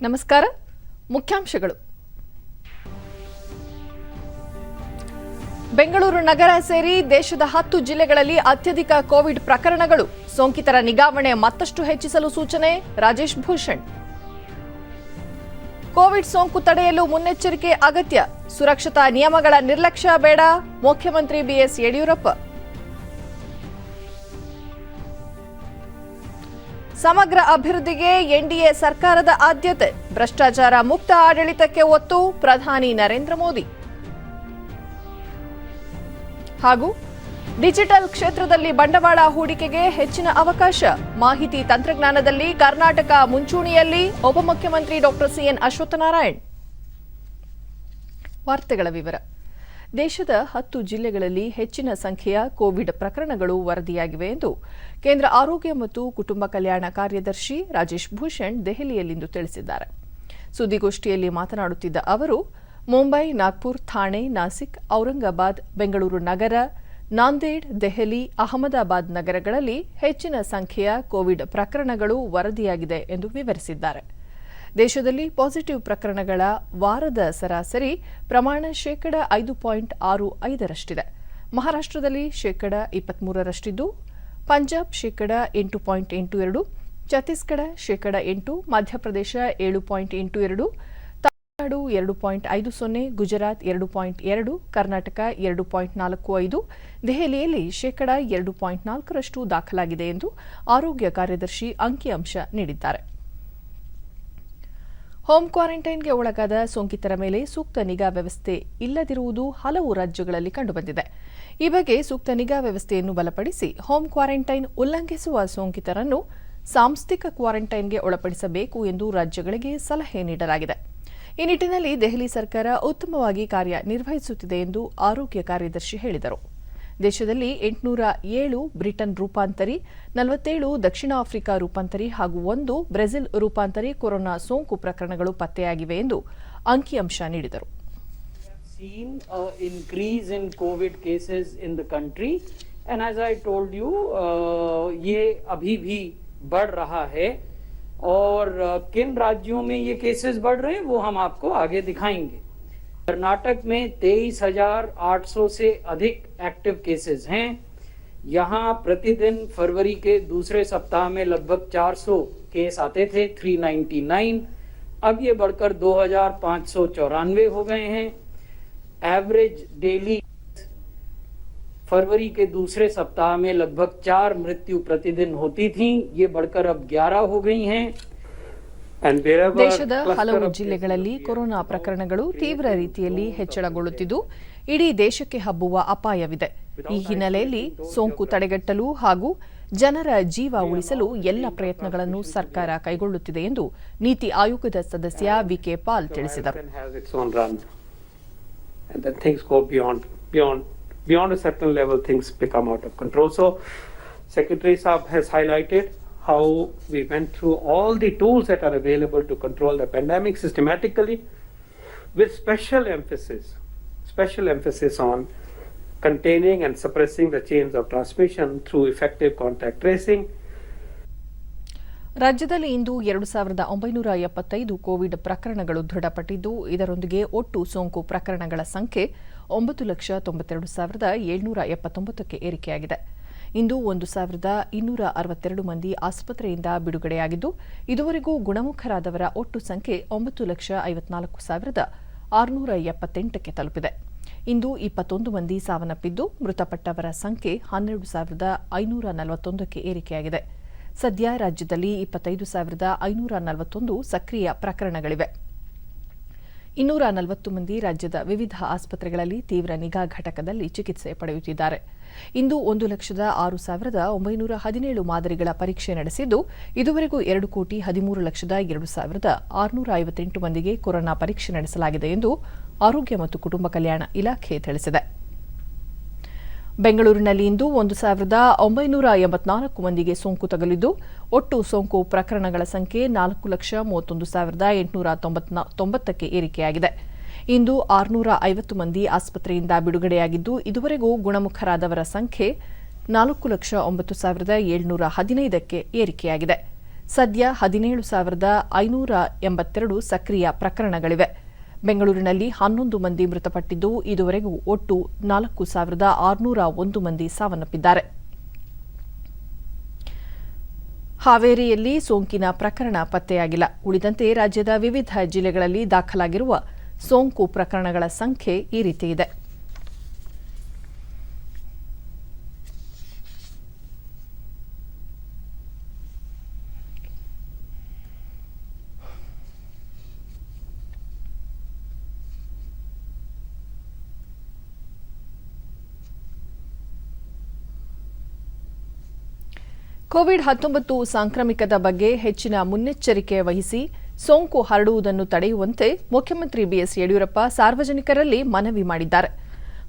ನಮಸ್ಕಾರ. ಮುಖ್ಯಾಂಶಗಳು. ಬೆಂಗಳೂರು ನಗರ ಸೇರಿ ದೇಶದ 10 ಜಿಲ್ಲೆಗಳಲ್ಲಿ ಅತ್ಯಧಿಕ ಕೋವಿಡ್ ಪ್ರಕರಣಗಳು. ಸೋಂಕಿತರ ನಿಗಾವಣೆ ಮತ್ತಷ್ಟು ಹೆಚ್ಚಿಸಲು ಸೂಚನೆ. ರಾಜೇಶ್ ಭೂಷಣ್. ಕೋವಿಡ್ ಸೋಂಕು ತಡೆಯಲು ಮುನ್ನೆಚ್ಚರಿಕೆ ಅಗತ್ಯ. ಸುರಕ್ಷತಾ ನಿಯಮಗಳ ನಿರ್ಲಕ್ಷ್ಯ ಬೇಡ. ಮುಖ್ಯಮಂತ್ರಿ ಬಿಎಸ್ ಯಡಿಯೂರಪ್ಪ. ಸಮಗ್ರ ಅಭಿವೃದ್ಧಿಗೆ ಎನ್ಡಿಎ ಸರ್ಕಾರದ ಆದ್ಯತೆ. ಭ್ರಷ್ಟಾಚಾರ ಮುಕ್ತ ಆಡಳಿತಕ್ಕೆ ಒತ್ತು. ಪ್ರಧಾನಿ ನರೇಂದ್ರ ಮೋದಿ. ಹಾಗೂ ಡಿಜಿಟಲ್ ಕ್ಷೇತ್ರದಲ್ಲಿ ಬಂಡವಾಳ ಹೂಡಿಕೆಗೆ ಹೆಚ್ಚಿನ ಅವಕಾಶ. ಮಾಹಿತಿ ತಂತ್ರಜ್ಞಾನದಲ್ಲಿ ಕರ್ನಾಟಕ ಮುಂಚೂಣಿಯಲ್ಲಿ. ಉಪಮುಖ್ಯಮಂತ್ರಿ ಡಾಕ್ಟರ್ ಸಿಎನ್ ಅಶ್ವತ್ಥನಾರಾಯಣ್. ವಾರ್ತೆಗಳ ವಿವರ. ದೇಶದ 10 ಜಿಲ್ಲೆಗಳಲ್ಲಿ ಹೆಚ್ಚಿನ ಸಂಖ್ಯೆಯ ಕೋವಿಡ್ ಪ್ರಕರಣಗಳು ವರದಿಯಾಗಿವೆ ಎಂದು ಕೇಂದ್ರ ಆರೋಗ್ಯ ಮತ್ತು ಕುಟುಂಬ ಕಲ್ಯಾಣ ಕಾರ್ಯದರ್ಶಿ ರಾಜೇಶ್ ಭೂಷಣ್ ದೆಹಲಿಯಲ್ಲಿಂದು ತಿಳಿಸಿದ್ದಾರೆ. ಸುದ್ದಿಗೋಷ್ಠಿಯಲ್ಲಿ ಮಾತನಾಡುತ್ತಿದ್ದ ಅವರು, ಮುಂಬೈ, ನಾಗ್ಪುರ್, ಥಾಣೆ, ನಾಸಿಕ್, ಔರಂಗಾಬಾದ್, ಬೆಂಗಳೂರು ನಗರ, ನಾಂದೇಡ್, ದೆಹಲಿ, ಅಹಮದಾಬಾದ್ ನಗರಗಳಲ್ಲಿ ಹೆಚ್ಚಿನ ಸಂಖ್ಯೆಯ ಕೋವಿಡ್ ಪ್ರಕರಣಗಳು ವರದಿಯಾಗಿದೆ ಎಂದು ವಿವರಿಸಿದ್ದಾರೆ. ದೇಶದಲ್ಲಿ ಪಾಸಿಟಿವ್ ಪ್ರಕರಣಗಳ ವಾರದ ಸರಾಸರಿ ಪ್ರಮಾಣ 5.65%. ಮಹಾರಾಷ್ಟ್ರದಲ್ಲಿ 23%, ಪಂಜಾಬ್ 8.82%, ಛತ್ತೀಸ್ಗಢ 8%, ಮಧ್ಯಪ್ರದೇಶ 7.82%, ತಮಿಳುನಾಡು 2.50%, ಗುಜರಾತ್ 2.2%, ಕರ್ನಾಟಕ 2.45%, ದೆಹಲಿಯಲ್ಲಿ 2.4% ದಾಖಲಾಗಿದೆ ಎಂದು ಆರೋಗ್ಯ ಕಾರ್ಯದರ್ಶಿ ಅಂಕಿಅಂಶ ನೀಡಿದ್ದಾರೆ. ಹೋಮ್ ಕ್ವಾರಂಟೈನ್ಗೆ ಒಳಗಾದ ಸೋಂಕಿತರ ಮೇಲೆ ಸೂಕ್ತ ನಿಗಾ ವ್ಯವಸ್ಥೆ ಇಲ್ಲದಿರುವುದು ಹಲವು ರಾಜ್ಯಗಳಲ್ಲಿ ಕಂಡುಬಂದಿದೆ. ಈ ಬಗ್ಗೆ ಸೂಕ್ತ ನಿಗಾ ವ್ಯವಸ್ಥೆಯನ್ನು ಬಲಪಡಿಸಿ ಹೋಮ್ ಕ್ವಾರಂಟೈನ್ ಉಲ್ಲಂಘಿಸುವ ಸೋಂಕಿತರನ್ನು ಸಾಂಸ್ಥಿಕ ಕ್ವಾರಂಟೈನ್ಗೆ ಒಳಪಡಿಸಬೇಕು ಎಂದು ರಾಜ್ಯಗಳಿಗೆ ಸಲಹೆ ನೀಡಲಾಗಿದೆ. ಈ ನಿಟ್ಟಿನಲ್ಲಿ ದೆಹಲಿ ಸರ್ಕಾರ ಉತ್ತಮವಾಗಿ ಕಾರ್ಯನಿರ್ವಹಿಸುತ್ತಿದೆ ಎಂದು ಆರೋಗ್ಯ ಕಾರ್ಯದರ್ಶಿ ಹೇಳಿದರು. ದೇಶದಲ್ಲಿ 807 ಬ್ರಿಟನ್ ರೂಪಾಂತರಿ, 47 ದಕ್ಷಿಣ ಆಫ್ರಿಕಾ ರೂಪಾಂತರಿ ಹಾಗೂ 1 ಬ್ರೆಜಿಲ್ ರೂಪಾಂತರಿ ಕೊರೋನಾ ಸೋಂಕು ಪ್ರಕರಣಗಳು ಪತ್ತೆಯಾಗಿವೆ ಎಂದು ಅಂಕಿಅಂಶ ನೀಡಿದರು. Seen an increase in COVID cases in the country, and as I told you, ये अभी भी बढ़ रहा है और किन राज्यों में ये केसेस बढ़ रहे हैं वो हम आपको आगे दिखाएंगे. कर्नाटक में 23,800 से अधिक एक्टिव केसेस हैं. यहाँ प्रतिदिन फरवरी के दूसरे सप्ताह में लगभग 400 केस आते थे, 399. अब ये बढ़कर 2,594 हो गए हैं. एवरेज डेली फरवरी के दूसरे सप्ताह में लगभग 4 मृत्यु प्रतिदिन होती थी, ये बढ़कर अब 11 हो गई हैं. ದೇಶದ ಹಲವು ಜಿಲ್ಲೆಗಳಲ್ಲಿ ಕೊರೋನಾ ಪ್ರಕರಣಗಳು ತೀವ್ರ ರೀತಿಯಲ್ಲಿ ಹೆಚ್ಚಳಗೊಳ್ಳುತ್ತಿದ್ದು ಇಡೀ ದೇಶಕ್ಕೆ ಹಬ್ಬುವ ಅಪಾಯವಿದೆ. ಈ ಹಿನ್ನೆಲೆಯಲ್ಲಿ ಸೋಂಕು ತಡೆಗಟ್ಟಲು ಹಾಗೂ ಜನರ ಜೀವ ಉಳಿಸಲು ಎಲ್ಲ ಪ್ರಯತ್ನಗಳನ್ನು ಸರ್ಕಾರ ಕೈಗೊಳ್ಳುತ್ತಿದೆ ಎಂದು ನೀತಿ ಆಯೋಗದ ಸದಸ್ಯ ವಿಕೆ ಪಾಲ್ ತಿಳಿಸಿದರು. How we went through all the tools that are available to control the pandemic systematically, with special emphasis on containing and suppressing the chains of transmission through effective contact tracing. ರಾಜ್ಯದಲ್ಲಿ ಇಂದು 2,975 ಕೋವಿಡ್ ಪ್ರಕರಣಗಳು ದೃಢಪಟ್ಟಿದ್ದು, ಇದರೊಂದಿಗೆ ಒಟ್ಟು ಸೋಂಕು ಪ್ರಕರಣಗಳ ಸಂಖ್ಯೆ 9,92,779ಕ್ಕೆ ಏರಿಕೆಯಾಗಿದೆ. ಇಂದು 1,262 ಮಂದಿ ಆಸ್ಪತ್ರೆಯಿಂದ ಬಿಡುಗಡೆಯಾಗಿದ್ದು, ಇದುವರೆಗೂ ಗುಣಮುಖರಾದವರ ಒಟ್ಟು ಸಂಖ್ಯೆ 9,54,678ಕ್ಕೆ ತಲುಪಿದೆ. ಇಂದು 21 ಮಂದಿ ಸಾವನ್ನಪ್ಪಿದ್ದು, ಮೃತಪಟ್ಟವರ ಸಂಖ್ಯೆ 12,541ಕ್ಕೆ ಏರಿಕೆಯಾಗಿದೆ. ಸದ್ಯ ರಾಜ್ಯದಲ್ಲಿ 25,541 ಸಕ್ರಿಯ ಪ್ರಕರಣಗಳಿವೆ. 240 ಮಂದಿ ರಾಜ್ಯದ ವಿವಿಧ ಆಸ್ಪತ್ರೆಗಳಲ್ಲಿ ತೀವ್ರ ನಿಗಾ ಘಟಕದಲ್ಲಿ ಚಿಕಿತ್ಸೆ ಪಡೆಯುತ್ತಿದ್ದಾರೆ. ಇಂದು 1,06,917 ಮಾದರಿಗಳ ಪರೀಕ್ಷೆ ನಡೆಸಿದ್ದು, ಇದುವರೆಗೂ 2,13,02,658 ಮಂದಿಗೆ ಕೊರೋನಾ ಪರೀಕ್ಷೆ ನಡೆಸಲಾಗಿದೆ ಎಂದು ಆರೋಗ್ಯ ಮತ್ತು ಕುಟುಂಬ ಕಲ್ಯಾಣ ಇಲಾಖೆ ತಿಳಿಸಿದೆ. ಬೆಂಗಳೂರಿನಲ್ಲಿ ಇಂದು 1,984 ಮಂದಿಗೆ ಸೋಂಕು ತಗುಲಿದ್ದು, ಒಟ್ಟು ಸೋಂಕು ಪ್ರಕರಣಗಳ ಸಂಖ್ಯೆ 4,31,899ಕ್ಕೆ ಏರಿಕೆಯಾಗಿದೆ. ಇಂದು 650 ಮಂದಿ ಆಸ್ಪತ್ರೆಯಿಂದ ಬಿಡುಗಡೆಯಾಗಿದ್ದು, ಇದುವರೆಗೂ ಗುಣಮುಖರಾದವರ ಸಂಖ್ಯೆ 4,09,715ಕ್ಕೆ ಏರಿಕೆಯಾಗಿದೆ. ಸದ್ಯ 17,582 ಸಕ್ರಿಯ ಪ್ರಕರಣಗಳಿವೆ. ಬೆಂಗಳೂರಿನಲ್ಲಿ 11 ಮಂದಿ ಮೃತಪಟ್ಟಿದ್ದು, ಇದುವರೆಗೂ ಒಟ್ಟು 4,601 ಮಂದಿ ಸಾವನ್ನಪ್ಪಿದ್ದಾರೆ. ಹಾವೇರಿಯಲ್ಲಿ ಸೋಂಕಿನ ಪ್ರಕರಣ ಪತ್ತೆಯಾಗಿಲ್ಲ. ಉಳಿದಂತೆ ರಾಜ್ಯದ ವಿವಿಧ ಜಿಲ್ಲೆಗಳಲ್ಲಿ ದಾಖಲಾಗಿರುವ ಸೋಂಕು ಪ್ರಕರಣಗಳ ಸಂಖ್ಯೆ ಈ ರೀತಿ ಇದೆ. ಕೋವಿಡ್-19 ಸಾಂಕ್ರಾಮಿಕದ ಬಗ್ಗೆ ಹೆಚ್ಚಿನ ಮುನ್ನೆಚ್ಚರಿಕೆ ವಹಿಸಿ ಸೋಂಕು ಹರಡುವುದನ್ನು ತಡೆಯುವಂತೆ ಮುಖ್ಯಮಂತ್ರಿ ಬಿಎಸ್ ಯಡಿಯೂರಪ್ಪ ಸಾರ್ವಜನಿಕರಲ್ಲಿ ಮನವಿ ಮಾಡಿದ್ದಾರೆ.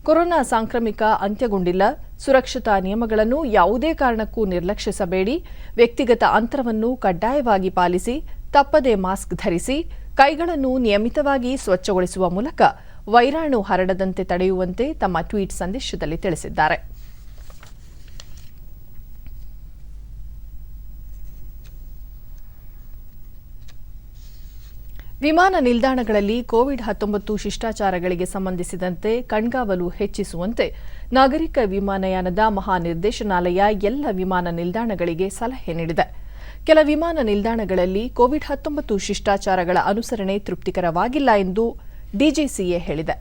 ಕೊರೋನಾ ಸಾಂಕ್ರಾಮಿಕ ಅಂತ್ಯಗೊಂಡಿಲ್ಲ. ಸುರಕ್ಷತಾ ನಿಯಮಗಳನ್ನು ಯಾವುದೇ ಕಾರಣಕ್ಕೂ ನಿರ್ಲಕ್ಷಿಸಬೇಡಿ. ವ್ಯಕ್ತಿಗತ ಅಂತರವನ್ನು ಕಡ್ಡಾಯವಾಗಿ ಪಾಲಿಸಿ, ತಪ್ಪದೇ ಮಾಸ್ಕ್ ಧರಿಸಿ, ಕೈಗಳನ್ನು ನಿಯಮಿತವಾಗಿ ಸ್ವಚ್ಛಗೊಳಿಸುವ ಮೂಲಕ ವೈರಾಣು ಹರಡದಂತೆ ತಡೆಯುವಂತೆ ತಮ್ಮ ಟ್ವೀಟ್ ಸಂದೇಶದಲ್ಲಿ ತಿಳಿಸಿದ್ದಾರೆ. ವಿಮಾನ ನಿಲ್ದಾಣಗಳಲ್ಲಿ ಕೋವಿಡ್-19 ಶಿಷ್ಟಾಚಾರಗಳಿಗೆ ಸಂಬಂಧಿಸಿದಂತೆ ಕಣ್ಗಾವಲು ಹೆಚ್ಚಿಸುವಂತೆ ನಾಗರಿಕ ವಿಮಾನಯಾನದ ಮಹಾನಿರ್ದೇಶನಾಲಯ ಎಲ್ಲ ವಿಮಾನ ನಿಲ್ದಾಣಗಳಿಗೆ ಸಲಹೆ ನೀಡಿದೆ. ಕೆಲ ವಿಮಾನ ನಿಲ್ದಾಣಗಳಲ್ಲಿ ಕೋವಿಡ್-19 ಶಿಷ್ಟಾಚಾರಗಳ ಅನುಸರಣೆ ತೃಪ್ತಿಕರವಾಗಿಲ್ಲ ಎಂದು ಡಿಜಿಸಿಎ ಹೇಳಿದೆ.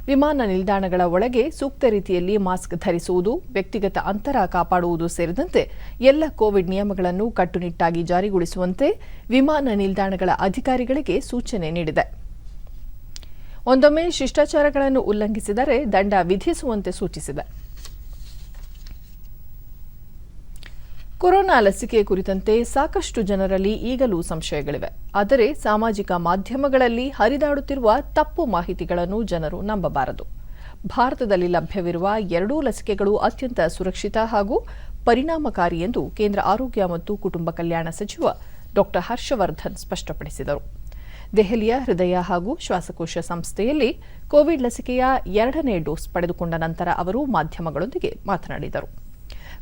ವಿಮಾನ ನಿಲ್ದಾಣಗಳ ಒಳಗೆ ಸೂಕ್ತ ರೀತಿಯಲ್ಲಿ ಮಾಸ್ಕ್ ಧರಿಸುವುದು, ವ್ಯಕ್ತಿಗತ ಅಂತರ ಕಾಪಾಡುವುದು ಸೇರಿದಂತೆ ಎಲ್ಲ ಕೋವಿಡ್ ನಿಯಮಗಳನ್ನು ಕಟ್ಟುನಿಟ್ಟಾಗಿ ಜಾರಿಗೊಳಿಸುವಂತೆ ವಿಮಾನ ನಿಲ್ದಾಣಗಳ ಅಧಿಕಾರಿಗಳಿಗೆ ಸೂಚನೆ ನೀಡಿದೆ. ಒಂದೊಮ್ಮೆ ಶಿಷ್ಟಾಚಾರಗಳನ್ನು ಉಲ್ಲಂಘಿಸಿದರೆ ದಂಡ ವಿಧಿಸುವಂತೆ ಸೂಚಿಸಿದೆ. ಕೊರೋನಾ ಲಸಿಕೆ ಕುರಿತಂತೆ ಸಾಕಷ್ಟು ಜನರಲ್ಲಿ ಈಗಲೂ ಸಂಶಯಗಳಿವೆ. ಆದರೆ ಸಾಮಾಜಿಕ ಮಾಧ್ಯಮಗಳಲ್ಲಿ ಹರಿದಾಡುತ್ತಿರುವ ತಪ್ಪು ಮಾಹಿತಿಗಳನ್ನು ಜನರು ನಂಬಬಾರದು. ಭಾರತದಲ್ಲಿ ಲಭ್ಯವಿರುವ 2 ಲಸಿಕೆಗಳು ಅತ್ಯಂತ ಸುರಕ್ಷಿತ ಹಾಗೂ ಪರಿಣಾಮಕಾರಿ ಎಂದು ಕೇಂದ್ರ ಆರೋಗ್ಯ ಮತ್ತು ಕುಟುಂಬ ಕಲ್ಯಾಣ ಸಚಿವ ಡಾ ಹರ್ಷವರ್ಧನ್ ಸ್ಪಷ್ಟಪಡಿಸಿದರು. ದೆಹಲಿಯ ಹೃದಯ ಹಾಗೂ ಶ್ವಾಸಕೋಶ ಸಂಸ್ಥೆಯಲ್ಲಿ ಕೋವಿಡ್ ಲಸಿಕೆಯ 2ನೇ ಡೋಸ್ ಪಡೆದುಕೊಂಡ ನಂತರ ಅವರು ಮಾಧ್ಯಮಗಳೊಂದಿಗೆ ಮಾತನಾಡಿದರು.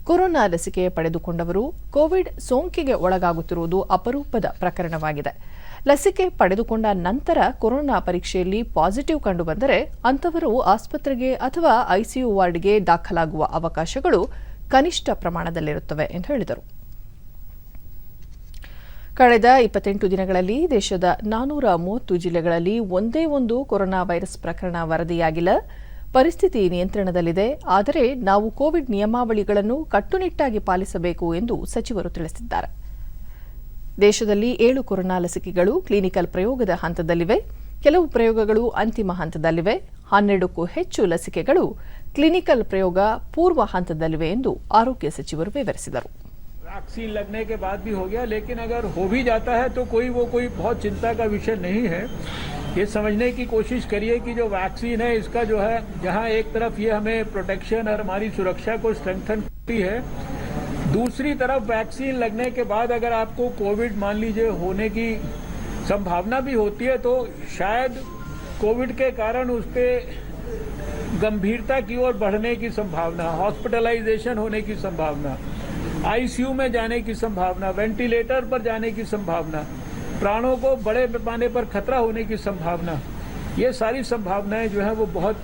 ಕೊರೋನಾ ಲಸಿಕೆ ಪಡೆದುಕೊಂಡವರು ಕೋವಿಡ್ ಸೋಂಕಿಗೆ ಒಳಗಾಗುತ್ತಿರುವುದು ಅಪರೂಪದ ಪ್ರಕರಣವಾಗಿದೆ. ಲಸಿಕೆ ಪಡೆದುಕೊಂಡ ನಂತರ ಕೊರೋನಾ ಪರೀಕ್ಷೆಯಲ್ಲಿ ಪಾಸಿಟಿವ್ ಕಂಡುಬಂದರೆ ಅಂತವರು ಆಸ್ಪತ್ರೆಗೆ ಅಥವಾ ಐಸಿಯು ವಾರ್ಡ್ಗೆ ದಾಖಲಾಗುವ ಅವಕಾಶಗಳು ಕನಿಷ್ಠ ಪ್ರಮಾಣದಲ್ಲಿರುತ್ತವೆ ಎಂದು ಹೇಳಿದರು. ಕಳೆದ 28 ದಿನಗಳಲ್ಲಿ ದೇಶದ 430 ಜಿಲ್ಲೆಗಳಲ್ಲಿ ಒಂದೇ ಒಂದು ಕೊರೋನಾ ವೈರಸ್ ಪ್ರಕರಣ ವರದಿಯಾಗಿಲ್ಲ. ಪರಿಸ್ಥಿತಿ ನಿಯಂತ್ರಣದಲ್ಲಿದೆ. ಆದರೆ ನಾವು ಕೋವಿಡ್ ನಿಯಮಾವಳಿಗಳನ್ನು ಕಟ್ಟುನಿಟ್ಟಾಗಿ ಪಾಲಿಸಬೇಕು ಎಂದು ಸಚಿವರು ತಿಳಿಸಿದ್ದಾರೆ. ದೇಶದಲ್ಲಿ 7 ಕೊರೋನಾ ಲಸಿಕೆಗಳು ಕ್ಲಿನಿಕಲ್ ಪ್ರಯೋಗದ ಹಂತದಲ್ಲಿವೆ. ಕೆಲವು ಪ್ರಯೋಗಗಳು ಅಂತಿಮ ಹಂತದಲ್ಲಿವೆ. 12ಕ್ಕೂ ಹೆಚ್ಚು ಲಸಿಕೆಗಳು ಕ್ಲಿನಿಕಲ್ ಪ್ರಯೋಗ ಪೂರ್ವ ಹಂತದಲ್ಲಿವೆ ಎಂದು ಆರೋಗ್ಯ ಸಚಿವರು ವಿವರಿಸಿದರು. वैक्सीन लगने के बाद भी हो गया, लेकिन अगर हो भी जाता है तो कोई बहुत चिंता का विषय नहीं है. ये समझने की कोशिश करिए कि जो वैक्सीन है इसका जो है, जहां एक तरफ ये हमें प्रोटेक्शन और हमारी सुरक्षा को स्ट्रेंथन करती है, दूसरी तरफ वैक्सीन लगने के बाद अगर आपको कोविड मान लीजिए होने की संभावना भी होती है तो शायद कोविड के कारण उस पर गंभीरता की ओर बढ़ने की संभावना, हॉस्पिटलाइजेशन होने की संभावना, आईसीयू में जाने की संभावना, वेंटिलेटर पर जाने की संभावना, प्राणों को बड़े पैमाने पर खतरा होने की संभावना, ये सारी संभावनाएं जो है वो बहुत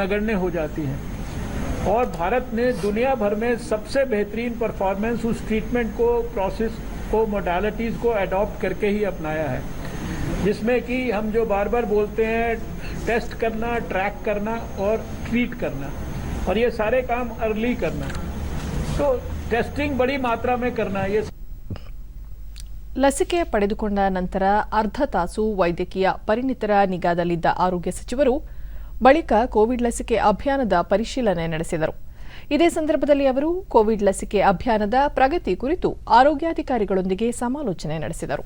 नगण्य हो जाती हैं. और भारत ने दुनिया भर में सबसे बेहतरीन परफॉर्मेंस उस ट्रीटमेंट को, प्रोसेस को, मोडालिटीज़ को अडॉप्ट करके ही अपनाया है, जिसमें कि हम जो बार बार बोलते हैं टेस्ट करना, ट्रैक करना और ट्रीट करना, और ये सारे काम अर्ली करना. तो टेस्टिंग बड़ी मात्रा में करना. ये ಲಸಿಕೆ ಪಡೆದುಕೊಂಡ ನಂತರ ಅರ್ಧ ತಾಸು ವೈದ್ಯಕೀಯ ಪರಿಣಿತರ ನಿಗಾದಲ್ಲಿದ್ದ ಆರೋಗ್ಯ ಸಚಿವರು ಬಳಿಕ ಕೋವಿಡ್ ಲಸಿಕೆ ಅಭಿಯಾನದ ಪರಿಶೀಲನೆ ನಡೆಸಿದರು. ಇದೇ ಸಂದರ್ಭದಲ್ಲಿ ಅವರು ಕೋವಿಡ್ ಲಸಿಕೆ ಅಭಿಯಾನದ ಪ್ರಗತಿ ಕುರಿತು ಆರೋಗ್ಯಾಧಿಕಾರಿಗಳೊಂದಿಗೆ ಸಮಾಲೋಚನೆ ನಡೆಸಿದರು.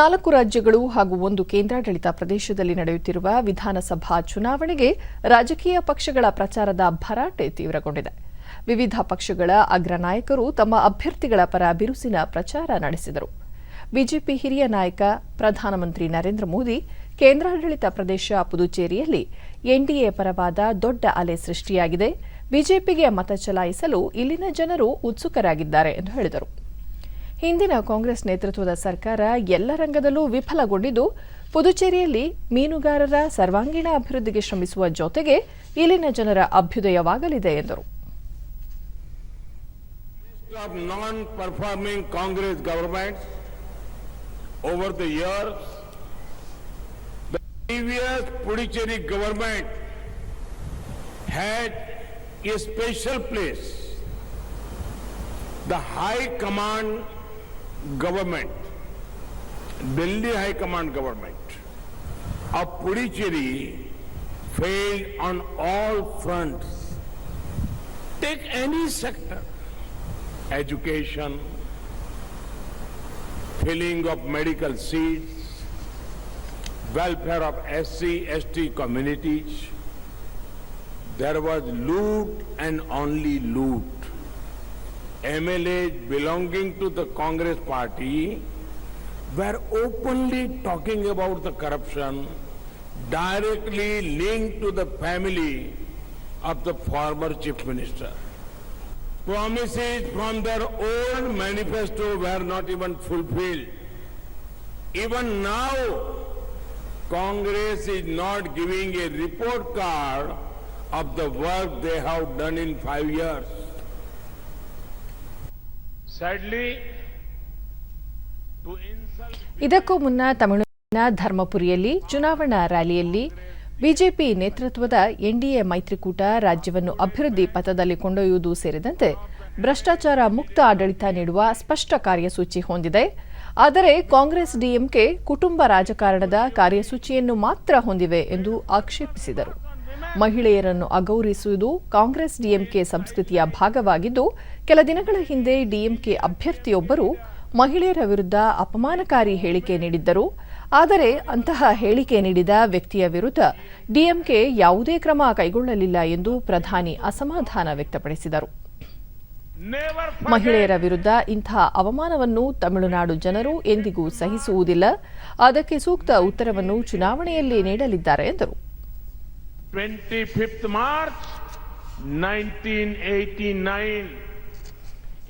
4 ರಾಜ್ಯಗಳು ಹಾಗೂ 1 ಕೇಂದ್ರಾಡಳಿತ ಪ್ರದೇಶದಲ್ಲಿ ನಡೆಯುತ್ತಿರುವ ವಿಧಾನಸಭಾ ಚುನಾವಣೆಗೆ ರಾಜಕೀಯ ಪಕ್ಷಗಳ ಪ್ರಚಾರದ ಭರಾಟೆ ತೀವ್ರಗೊಂಡಿದೆ. ವಿವಿಧ ಪಕ್ಷಗಳ ಅಗ್ರ ನಾಯಕರು ತಮ್ಮ ಅಭ್ಯರ್ಥಿಗಳ ಪರ ಬಿರುಸಿನ ಪ್ರಚಾರ ನಡೆಸಿದರು. ಬಿಜೆಪಿ ಹಿರಿಯ ನಾಯಕ ಪ್ರಧಾನಮಂತ್ರಿ ನರೇಂದ್ರ ಮೋದಿ ಕೇಂದ್ರಾಡಳಿತ ಪ್ರದೇಶ ಪುದುಚೇರಿಯಲ್ಲಿ ಎನ್ಡಿಎ ಪರವಾದ ದೊಡ್ಡ ಅಲೆ ಸೃಷ್ಟಿಯಾಗಿದೆ, ಬಿಜೆಪಿಗೆ ಮತ ಚಲಾಯಿಸಲು ಇಲ್ಲಿನ ಜನರು ಉತ್ಸುಕರಾಗಿದ್ದಾರೆ ಎಂದು ಹೇಳಿದರು. ಹಿಂದಿನ ಕಾಂಗ್ರೆಸ್ ನೇತೃತ್ವದ ಸರ್ಕಾರ ಎಲ್ಲ ರಂಗದಲ್ಲೂ ವಿಫಲಗೊಂಡಿದ್ದು, ಪುದುಚೇರಿಯಲ್ಲಿ ಮೀನುಗಾರರ ಸರ್ವಾಂಗೀಣ ಅಭಿವೃದ್ಧಿಗೆ ಶ್ರಮಿಸುವ ಜೊತೆಗೆ ಇಲ್ಲಿನ ಜನರ ಅಭ್ಯುದಯವಾಗಲಿದೆ ಎಂದರು. Of non-performing Congress governments over the years, the previous Puducherry government had a special place. The High Command government, Delhi High Command government of Puducherry failed on all fronts. Take any sector. Education, filling of medical seats, welfare of SC, ST communities. There was loot and only loot. MLAs belonging to the Congress party were openly talking about the corruption directly linked to the family of the former chief minister. Promises from their old manifesto were not even fulfilled. Even now, Congress is not giving a report card of the work they have done in 5 years. Sadly, to insult... ಇದಕ್ಕೂ ಮುನ್ನ ತಮಿಳುನಾಡಿನ ಧರ್ಮಪುರಿಯಲ್ಲಿ ಚುನಾವಣಾ ರ್ಯಾಲಿಯಲ್ಲಿ BJP ನೇತೃತ್ವದ NDA ಮೈತ್ರಿಕೂಟ ರಾಜ್ಯವನ್ನು ಅಭಿವೃದ್ಧಿ ಪಥದಲ್ಲಿ ಕೊಂಡೊಯ್ಯುವುದು ಸೇರಿದಂತೆ ಭ್ರಷ್ಟಾಚಾರ ಮುಕ್ತ ಆಡಳಿತ ನೀಡುವ ಸ್ಪಷ್ಟ ಕಾರ್ಯಸೂಚಿ ಹೊಂದಿದೆ. ಆದರೆ ಕಾಂಗ್ರೆಸ್ ಡಿಎಂಕೆ ಕುಟುಂಬ ರಾಜಕಾರಣದ ಕಾರ್ಯಸೂಚಿಯನ್ನು ಮಾತ್ರ ಹೊಂದಿವೆ ಎಂದು ಆಕ್ಷೇಪಿಸಿದರು. ಮಹಿಳೆಯರನ್ನು ಅಗೌರವಿಸುವುದು ಕಾಂಗ್ರೆಸ್ ಡಿಎಂಕೆ ಸಂಸ್ಕೃತಿಯ ಭಾಗವಾಗಿದ್ದು, ಕೆಲ ದಿನಗಳ ಹಿಂದೆ ಡಿಎಂಕೆ ಅಭ್ಯರ್ಥಿಯೊಬ್ಬರು ಮಹಿಳೆಯರ ವಿರುದ್ಧ ಅಪಮಾನಕಾರಿ ಹೇಳಿಕೆ ನೀಡಿದ್ದರು. ಆದರೆ ಅಂತಹ ಹೇಳಿಕೆ ನೀಡಿದ ವ್ಯಕ್ತಿಯ ವಿರುದ್ಧ ಡಿಎಂಕೆ ಯಾವುದೇ ಕ್ರಮ ಕೈಗೊಳ್ಳಲಿಲ್ಲ ಎಂದು ಪ್ರಧಾನಿ ಅಸಮಾಧಾನ ವ್ಯಕ್ತಪಡಿಸಿದರು. ಮಹಿಳೆಯರ ವಿರುದ್ಧ ಇಂತಹ ಅವಮಾನವನ್ನು ತಮಿಳುನಾಡು ಜನರು ಎಂದಿಗೂ ಸಹಿಸುವುದಿಲ್ಲ. ಅದಕ್ಕೆ ಸೂಕ್ತ ಉತ್ತರವನ್ನು ಚುನಾವಣೆಯಲ್ಲಿ ನೀಡಲಿದ್ದಾರೆ ಎಂದರು. 25th March 1989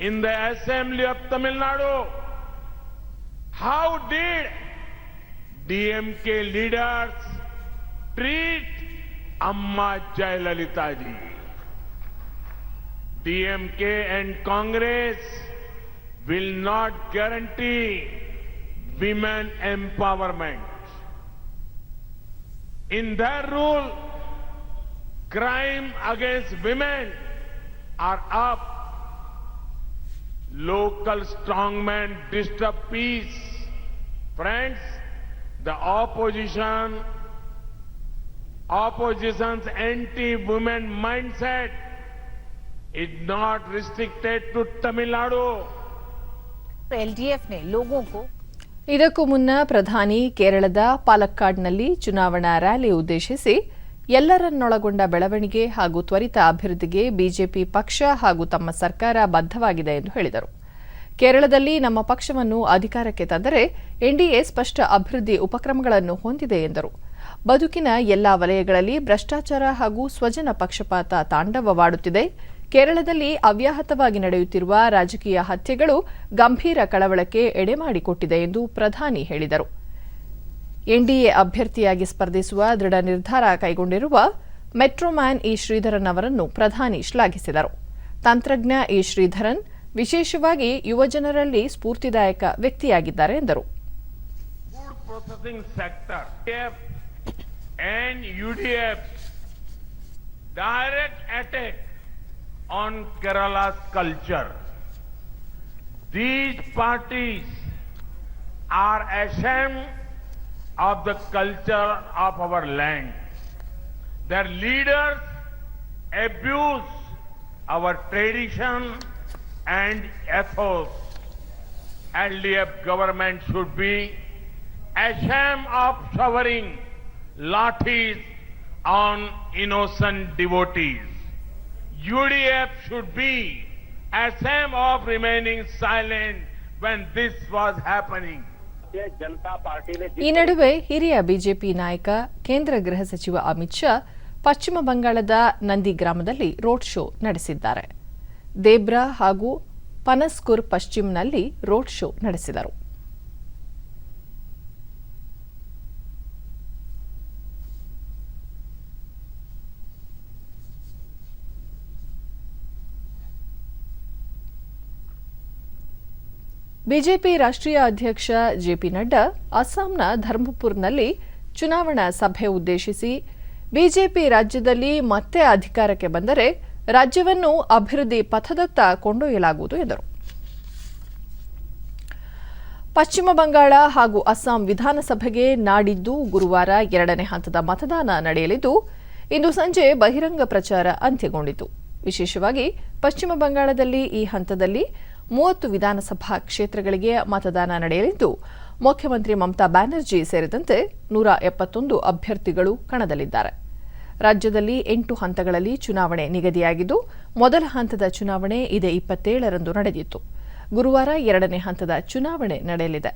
in the Assembly of Tamil Nadu, how did DMK leaders treat Amma Jayalalitha ji? DMK and Congress will not guarantee women empowerment. In their rule, crime against women are up. Local strongmen disturb peace. Friends, the opposition's anti-women mindset is not restricted to Tamil Nadu. LDF ने लोगों को ಇದಕ್ಕೂ ಮುನ್ನ ಪ್ರಧಾನಿ ಕೇರಳದ ಪಾಲಕ್ಕಾಡ್ನಲ್ಲಿ ಚುನಾವಣಾ rally ಉದ್ದೇಶಿಸಿ ಎಲ್ಲರನ್ನೊಳಗೊಂಡ ಬೆಳವಣಿಗೆ ಹಾಗೂ ತ್ವರಿತ ಅಭಿವೃದ್ಧಿಗೆ ಬಿಜೆಪಿ ಪಕ್ಷ ಹಾಗೂ ತಮ್ಮ ಸರ್ಕಾರ ಬದ್ಧವಾಗಿದೆ ಎಂದು ಹೇಳಿದರು. ಕೇರಳದಲ್ಲಿ ನಮ್ಮ ಪಕ್ಷವನ್ನು ಅಧಿಕಾರಕ್ಕೆ ತಂದರೆ ಎನ್ಡಿಎ ಸ್ಪಷ್ಟ ಅಭಿವೃದ್ಧಿ ಉಪಕ್ರಮಗಳನ್ನು ಹೊಂದಿದೆ ಎಂದರು. ಬದುಕಿನ ಎಲ್ಲಾ ವಲಯಗಳಲ್ಲಿ ಭ್ರಷ್ಟಾಚಾರ ಹಾಗೂ ಸ್ವಜನ ಪಕ್ಷಪಾತ ತಾಂಡವವಾಡುತ್ತಿದೆ. ಕೇರಳದಲ್ಲಿ ಅವ್ಯಾಹತವಾಗಿ ನಡೆಯುತ್ತಿರುವ ರಾಜಕೀಯ ಹತ್ಯೆಗಳು ಗಂಭೀರ ಕಳವಳಕ್ಕೆ ಎಡೆಮಾಡಿಕೊಟ್ಟಿದೆ ಎಂದು ಪ್ರಧಾನಿ ಹೇಳಿದರು. ಎನ್ಡಿಎ ಅಭ್ಯರ್ಥಿಯಾಗಿ ಸ್ಪರ್ಧಿಸುವ ದೃಢ ನಿರ್ಧಾರ ಕೈಗೊಂಡಿರುವ ಮೆಟ್ರೋಮ್ಯಾನ್ ಇ ಶ್ರೀಧರನ್ ಅವರನ್ನು ಪ್ರಧಾನಿ ಶ್ಲಾಘಿಸಿದರು. ತಂತ್ರಜ್ಞ ಇ ಶ್ರೀಧರನ್ ವಿಶೇಷವಾಗಿ ಯುವಜನರಲ್ಲಿ ಸ್ಫೂರ್ತಿದಾಯಕ ವ್ಯಕ್ತಿಯಾಗಿದ್ದಾರೆ ಎಂದರು. On Kerala's culture. These parties are ashamed of the culture of our land. Their leaders abuse our tradition and ethos. LDF government should be ashamed of showering lathis on innocent devotees. UDF should be ashamed of remaining silent when this was happening. ಈ ನಡುವೆ ಹಿರಿಯ BJP ನಾಯಕ ಕೇಂದ್ರ ಗೃಹ ಸಚಿವ ಅಮಿತ್ ಶಾ ಪಶ್ಚಿಮ ಬಂಗಾಳದ ನಂದಿಗ್ರಾಮದಲ್ಲಿ road show ನಡೆಸಿದ್ದಾರೆ. ದೇಬ್ರಾ ಹಾಗೂ ಪನಸ್ಕುರ್ ಪಶ್ಚಿಮ್ನಲ್ಲಿ ರೋಡ್ ಶೋ ನಡೆಸಿದರು. ಬಿಜೆಪಿ ರಾಷ್ಟ್ರೀಯ ಅಧ್ಯಕ್ಷ ಜೆಪಿ ನಡ್ಡಾ ಅಸ್ಸಾಂನ ಧರ್ಮಪುರ್ನಲ್ಲಿ ಚುನಾವಣಾ ಸಭೆ ಉದ್ದೇಶಿಸಿ ಬಿಜೆಪಿ ರಾಜ್ಯದಲ್ಲಿ ಮತ್ತೆ ಅಧಿಕಾರಕ್ಕೆ ಬಂದರೆ ರಾಜ್ಯವನ್ನು ಅಭಿವೃದ್ಧಿ ಪಥದತ್ತ ಕೊಂಡೊಯ್ಯಲಾಗುವುದು ಎಂದರು. ಪಶ್ಚಿಮ ಬಂಗಾಳ ಹಾಗೂ ಅಸ್ಸಾಂ ವಿಧಾನಸಭೆಗೆ ನಾಡಿದ್ದು ಗುರುವಾರ 2ನೇ ಹಂತದ ಮತದಾನ ನಡೆಯಲಿದ್ದು, ಇಂದು ಸಂಜೆ ಬಹಿರಂಗ ಪ್ರಚಾರ ಅಂತ್ಯಗೊಂಡಿತು. ವಿಶೇಷವಾಗಿ ಪಶ್ಚಿಮ ಬಂಗಾಳದಲ್ಲಿ ಈ ಹಂತದಲ್ಲಿ 30 ವಿಧಾನಸಭಾ ಕ್ಷೇತ್ರಗಳಿಗೆ ಮತದಾನ ನಡೆಯಲಿದ್ದು, ಮುಖ್ಯಮಂತ್ರಿ ಮಮತಾ ಬ್ಯಾನರ್ಜಿ ಸೇರಿದಂತೆ 171 ಅಭ್ಯರ್ಥಿಗಳು ಕಣದಲ್ಲಿದ್ದಾರೆ. ರಾಜ್ಯದಲ್ಲಿ 8 ಹಂತಗಳಲ್ಲಿ ಚುನಾವಣೆ ನಿಗದಿಯಾಗಿದ್ದು, ಮೊದಲ ಹಂತದ ಚುನಾವಣೆ ಇದೇ 27ರಂದು ನಡೆದಿತ್ತು. ಗುರುವಾರ 2ನೇ ಹಂತದ ಚುನಾವಣೆ ನಡೆಯಲಿದೆ.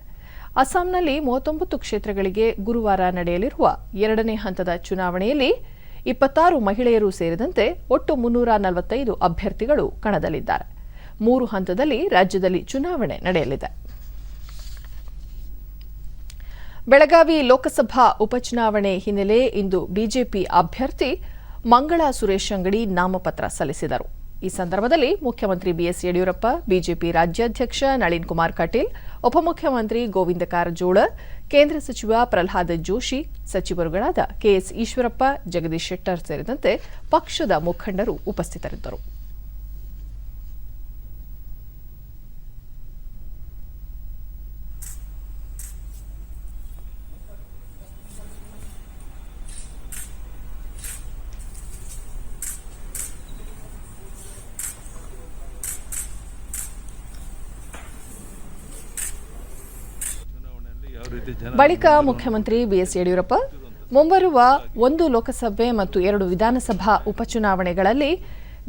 ಅಸ್ಸಾಂನಲ್ಲಿ 39 ಕ್ಷೇತ್ರಗಳಿಗೆ ಗುರುವಾರ ನಡೆಯಲಿರುವ 2ನೇ ಹಂತದ ಚುನಾವಣೆಯಲ್ಲಿ 26 ಮಹಿಳೆಯರು ಸೇರಿದಂತೆ ಒಟ್ಟು 345 ಅಭ್ಯರ್ಥಿಗಳು ಕಣದಲ್ಲಿದ್ದಾರೆ. 3 ಹಂತದಲ್ಲಿ ರಾಜ್ಯದಲ್ಲಿ ಚುನಾವಣೆ ನಡೆಯಲಿದೆ. ಬೆಳಗಾವಿ ಲೋಕಸಭಾ ಉಪಚುನಾವಣೆ ಹಿನ್ನೆಲೆ ಇಂದು ಬಿಜೆಪಿ ಅಭ್ಯರ್ಥಿ ಮಂಗಳಾ ಸುರೇಶ್ ಅಂಗಡಿ ನಾಮಪತ್ರ ಸಲ್ಲಿಸಿದರು. ಈ ಸಂದರ್ಭದಲ್ಲಿ ಮುಖ್ಯಮಂತ್ರಿ ಬಿಎಸ್ ಯಡಿಯೂರಪ್ಪ, ಬಿಜೆಪಿ ರಾಜ್ಯಾಧ್ಯಕ್ಷ ನಳಿನ್ ಕುಮಾರ್ ಕಟೀಲ್, ಉಪಮುಖ್ಯಮಂತ್ರಿ ಗೋವಿಂದ ಕಾರಜೋಳ, ಕೇಂದ್ರ ಸಚಿವ ಪ್ರಹ್ಲಾದ್ ಜೋಶಿ, ಸಚಿವರುಗಳಾದ ಕೆಎಸ್ ಈಶ್ವರಪ್ಪ, ಜಗದೀಶ್ ಶೆಟ್ಟರ್ ಸೇರಿದಂತೆ ಪಕ್ಷದ ಮುಖಂಡರು ಉಪಸ್ಥಿತರಿದ್ದರು. ಬಳಿಕ ಮುಖ್ಯಮಂತ್ರಿ ಬಿಎಸ್ ಯಡಿಯೂರಪ್ಪ ಮುಂಬರುವ 1 ಲೋಕಸಭೆ ಮತ್ತು 2 ವಿಧಾನಸಭಾ ಉಪಚುನಾವಣೆಗಳಲ್ಲಿ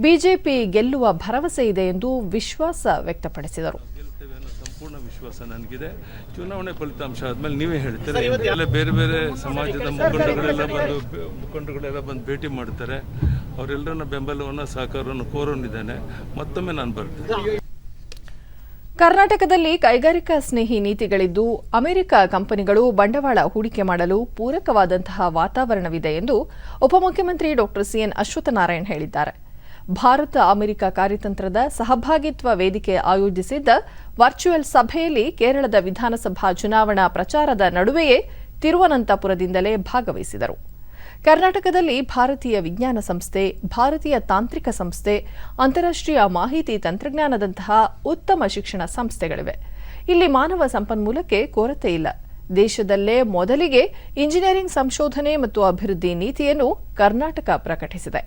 ಬಿಜೆಪಿ ಗೆಲ್ಲುವ ಭರವಸೆ ಇದೆ ಎಂದು ವಿಶ್ವಾಸ ವ್ಯಕ್ತಪಡಿಸಿದರು. ಸಂಪೂರ್ಣ ವಿಶ್ವಾಸ ನನಗಿದೆ. ಚುನಾವಣೆ ಫಲಿತಾಂಶ ಆದ್ಮೇಲೆ ನೀವೇ ಹೇಳ್ತೀರಾ. ಬೇರೆ ಬೇರೆ ಸಮಾಜದ ಮುಖಂಡಗಳೆಲ್ಲ ಬಂದು ಭೇಟಿ ಮಾಡ್ತಾರೆ. ಅವರೆಲ್ಲರನ್ನ ಬೆಂಬಲವನ್ನು ಸಹಕಾರವನ್ನು ಕೋರೋನಿದ್ದೇನೆ. ಮತ್ತೊಮ್ಮೆ ನಾನು ಬರ್ತೇನೆ. ಕರ್ನಾಟಕದಲ್ಲಿ ಕೈಗಾರಿಕಾ ಸ್ನೇಹಿ ನೀತಿಗಳಿದ್ದು, ಅಮೆರಿಕ ಕಂಪನಿಗಳು ಬಂಡವಾಳ ಹೂಡಿಕೆ ಮಾಡಲು ಪೂರಕವಾದಂತಹ ವಾತಾವರಣವಿದೆ ಎಂದು ಉಪಮುಖ್ಯಮಂತ್ರಿ ಡಾ ಸಿಎನ್ ಅಶ್ವತ್ಥನಾರಾಯಣ ಹೇಳಿದ್ದಾರೆ. ಭಾರತ ಅಮೆರಿಕ ಕಾರ್ಯತಂತ್ರದ ಸಹಭಾಗಿತ್ವ ವೇದಿಕೆ ಆಯೋಜಿಸಿದ್ದ ವರ್ಚುವಲ್ ಸಭೆಯಲ್ಲಿ ಕೇರಳದ ವಿಧಾನಸಭಾ ಚುನಾವಣಾ ಪ್ರಚಾರದ ನಡುವೆಯೇ ತಿರುವನಂತಪುರದಿಂದಲೇ ಭಾಗವಹಿಸಿದರು. ಕರ್ನಾಟಕದಲ್ಲಿ ಭಾರತೀಯ ವಿಜ್ಞಾನ ಸಂಸ್ಥೆ, ಭಾರತೀಯ ತಾಂತ್ರಿಕ ಸಂಸ್ಥೆ, ಅಂತಾರಾಷ್ಟ್ರೀಯ ಮಾಹಿತಿ ತಂತ್ರಜ್ಞಾನದಂತಹ ಉತ್ತಮ ಶಿಕ್ಷಣ ಸಂಸ್ಥೆಗಳಿವೆ. ಇಲ್ಲಿ ಮಾನವ ಸಂಪನ್ಮೂಲಕ್ಕೆ ಕೊರತೆ ಇಲ್ಲ. ದೇಶದಲ್ಲೇ ಮೊದಲಿಗೆ ಇಂಜಿನಿಯರಿಂಗ್ ಸಂಶೋಧನೆ ಮತ್ತು ಅಭಿವೃದ್ಧಿ ನೀತಿಯನ್ನು ಕರ್ನಾಟಕ ಪ್ರಕಟಿಸಿದೆ.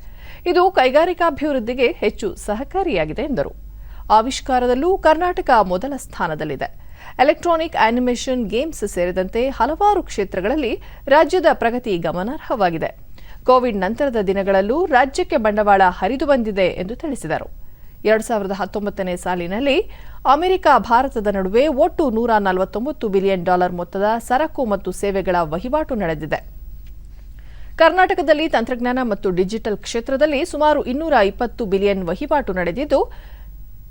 ಇದು ಕೈಗಾರಿಕಾಭಿವೃದ್ಧಿಗೆ ಹೆಚ್ಚು ಸಹಕಾರಿಯಾಗಿದೆ ಎಂದರು. ಆವಿಷ್ಕಾರದಲ್ಲೂ ಕರ್ನಾಟಕ ಮೊದಲ ಸ್ಥಾನದಲ್ಲಿದೆ. ಎಲೆಕ್ಟ್ರಾನಿಕ್, ಆನಿಮೇಷನ್, ಗೇಮ್ಸ್ ಸೇರಿದಂತೆ ಹಲವಾರು ಕ್ಷೇತ್ರಗಳಲ್ಲಿ ರಾಜ್ಯದ ಪ್ರಗತಿ ಗಮನಾರ್ಹವಾಗಿದೆ. ಕೋವಿಡ್ ನಂತರದ ದಿನಗಳಲ್ಲೂ ರಾಜ್ಯಕ್ಕೆ ಬಂಡವಾಳ ಹರಿದು ಬಂದಿದೆ ಎಂದು ತಿಳಿಸಿದರು. 2019ನೇ ಸಾಲಿನಲ್ಲಿ ಅಮೆರಿಕ, ಭಾರತದ ನಡುವೆ ಒಟ್ಟು $149 ಬಿಲಿಯನ್ ಮೊತ್ತದ ಸರಕು ಮತ್ತು ಸೇವೆಗಳ ವಹಿವಾಟು ನಡೆದಿದೆ. ಕರ್ನಾಟಕದಲ್ಲಿ ತಂತ್ರಜ್ಞಾನ ಮತ್ತು ಡಿಜಿಟಲ್ ಕ್ಷೇತ್ರದಲ್ಲಿ ಸುಮಾರು $220 ಬಿಲಿಯನ್ ವಹಿವಾಟು ನಡೆದಿದ್ದು,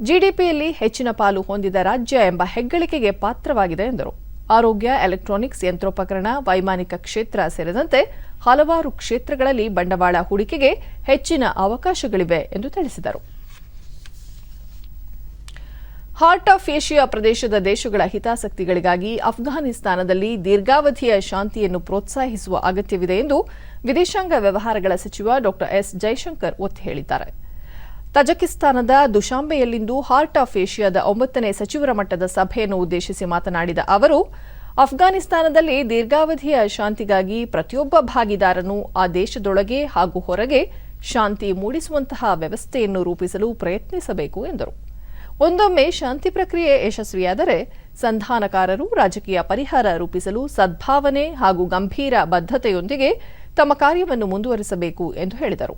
ಜಿಡಿಪಿಯಲ್ಲಿ ಹೆಚ್ಚಿನ ಪಾಲು ಹೊಂದಿದ ರಾಜ್ಯ ಎಂಬ ಹೆಗ್ಗಳಿಕೆಗೆ ಪಾತ್ರವಾಗಿದೆ ಎಂದರು. ಆರೋಗ್ಯ, ಎಲೆಕ್ಟ್ರಾನಿಕ್ಸ್, ಯಂತ್ರೋಪಕರಣ, ವೈಮಾನಿಕ ಕ್ಷೇತ್ರ ಸೇರಿದಂತೆ ಹಲವಾರು ಕ್ಷೇತ್ರಗಳಲ್ಲಿ ಬಂಡವಾಳ ಹೂಡಿಕೆಗೆ ಹೆಚ್ಚಿನ ಅವಕಾಶಗಳಿವೆ ಎಂದು ತಿಳಿಸಿದರು. ಹಾರ್ಟ್ ಆಫ್ ಏಷ್ಯಾ ಪ್ರದೇಶದ ದೇಶಗಳ ಹಿತಾಸಕ್ತಿಗಳಿಗಾಗಿ ಅಫ್ಘಾನಿಸ್ತಾನದಲ್ಲಿ ದೀರ್ಘಾವಧಿಯ ಶಾಂತಿಯನ್ನು ಪ್ರೋತ್ಸಾಹಿಸುವ ಅಗತ್ಯವಿದೆ ಎಂದು ವಿದೇಶಾಂಗ ವ್ಯವಹಾರಗಳ ಸಚಿವ ಡಾ ಎಸ್ ಜೈಶಂಕರ್ ಒತ್ತಿ ಹೇಳಿದ್ದಾರೆ. ತಜಕಿಸ್ತಾನದ ದುಶಾಂಬೆಯಲ್ಲಿಂದು ಹಾರ್ಟ್ ಆಫ್ ಏಷ್ಯಾದ 9ನೇ ಸಚಿವರ ಮಟ್ಟದ ಸಭೆಯನ್ನು ಉದ್ದೇಶಿಸಿ ಮಾತನಾಡಿದ ಅವರು, ಅಫ್ಘಾನಿಸ್ತಾನದಲ್ಲಿ ದೀರ್ಘಾವಧಿಯ ಶಾಂತಿಗಾಗಿ ಪ್ರತಿಯೊಬ್ಬ ಭಾಗಿದಾರನು ಆ ದೇಶದೊಳಗೆ ಹಾಗೂ ಹೊರಗೆ ಶಾಂತಿ ಮೂಡಿಸುವಂತಹ ವ್ಯವಸ್ಥೆಯನ್ನು ರೂಪಿಸಲು ಪ್ರಯತ್ನಿಸಬೇಕು ಎಂದರು. ಒಂದೊಮ್ಮೆ ಶಾಂತಿ ಪ್ರಕ್ರಿಯೆ ಯಶಸ್ವಿಯಾದರೆ ಸಂಧಾನಕಾರರು ರಾಜಕೀಯ ಪರಿಹಾರ ರೂಪಿಸಲು ಸದ್ಭಾವನೆ ಹಾಗೂ ಗಂಭೀರ ಬದ್ಧತೆಯೊಂದಿಗೆ ತಮ್ಮ ಕಾರ್ಯವನ್ನು ಮುಂದುವರಿಸಬೇಕು ಎಂದು ಹೇಳಿದರು.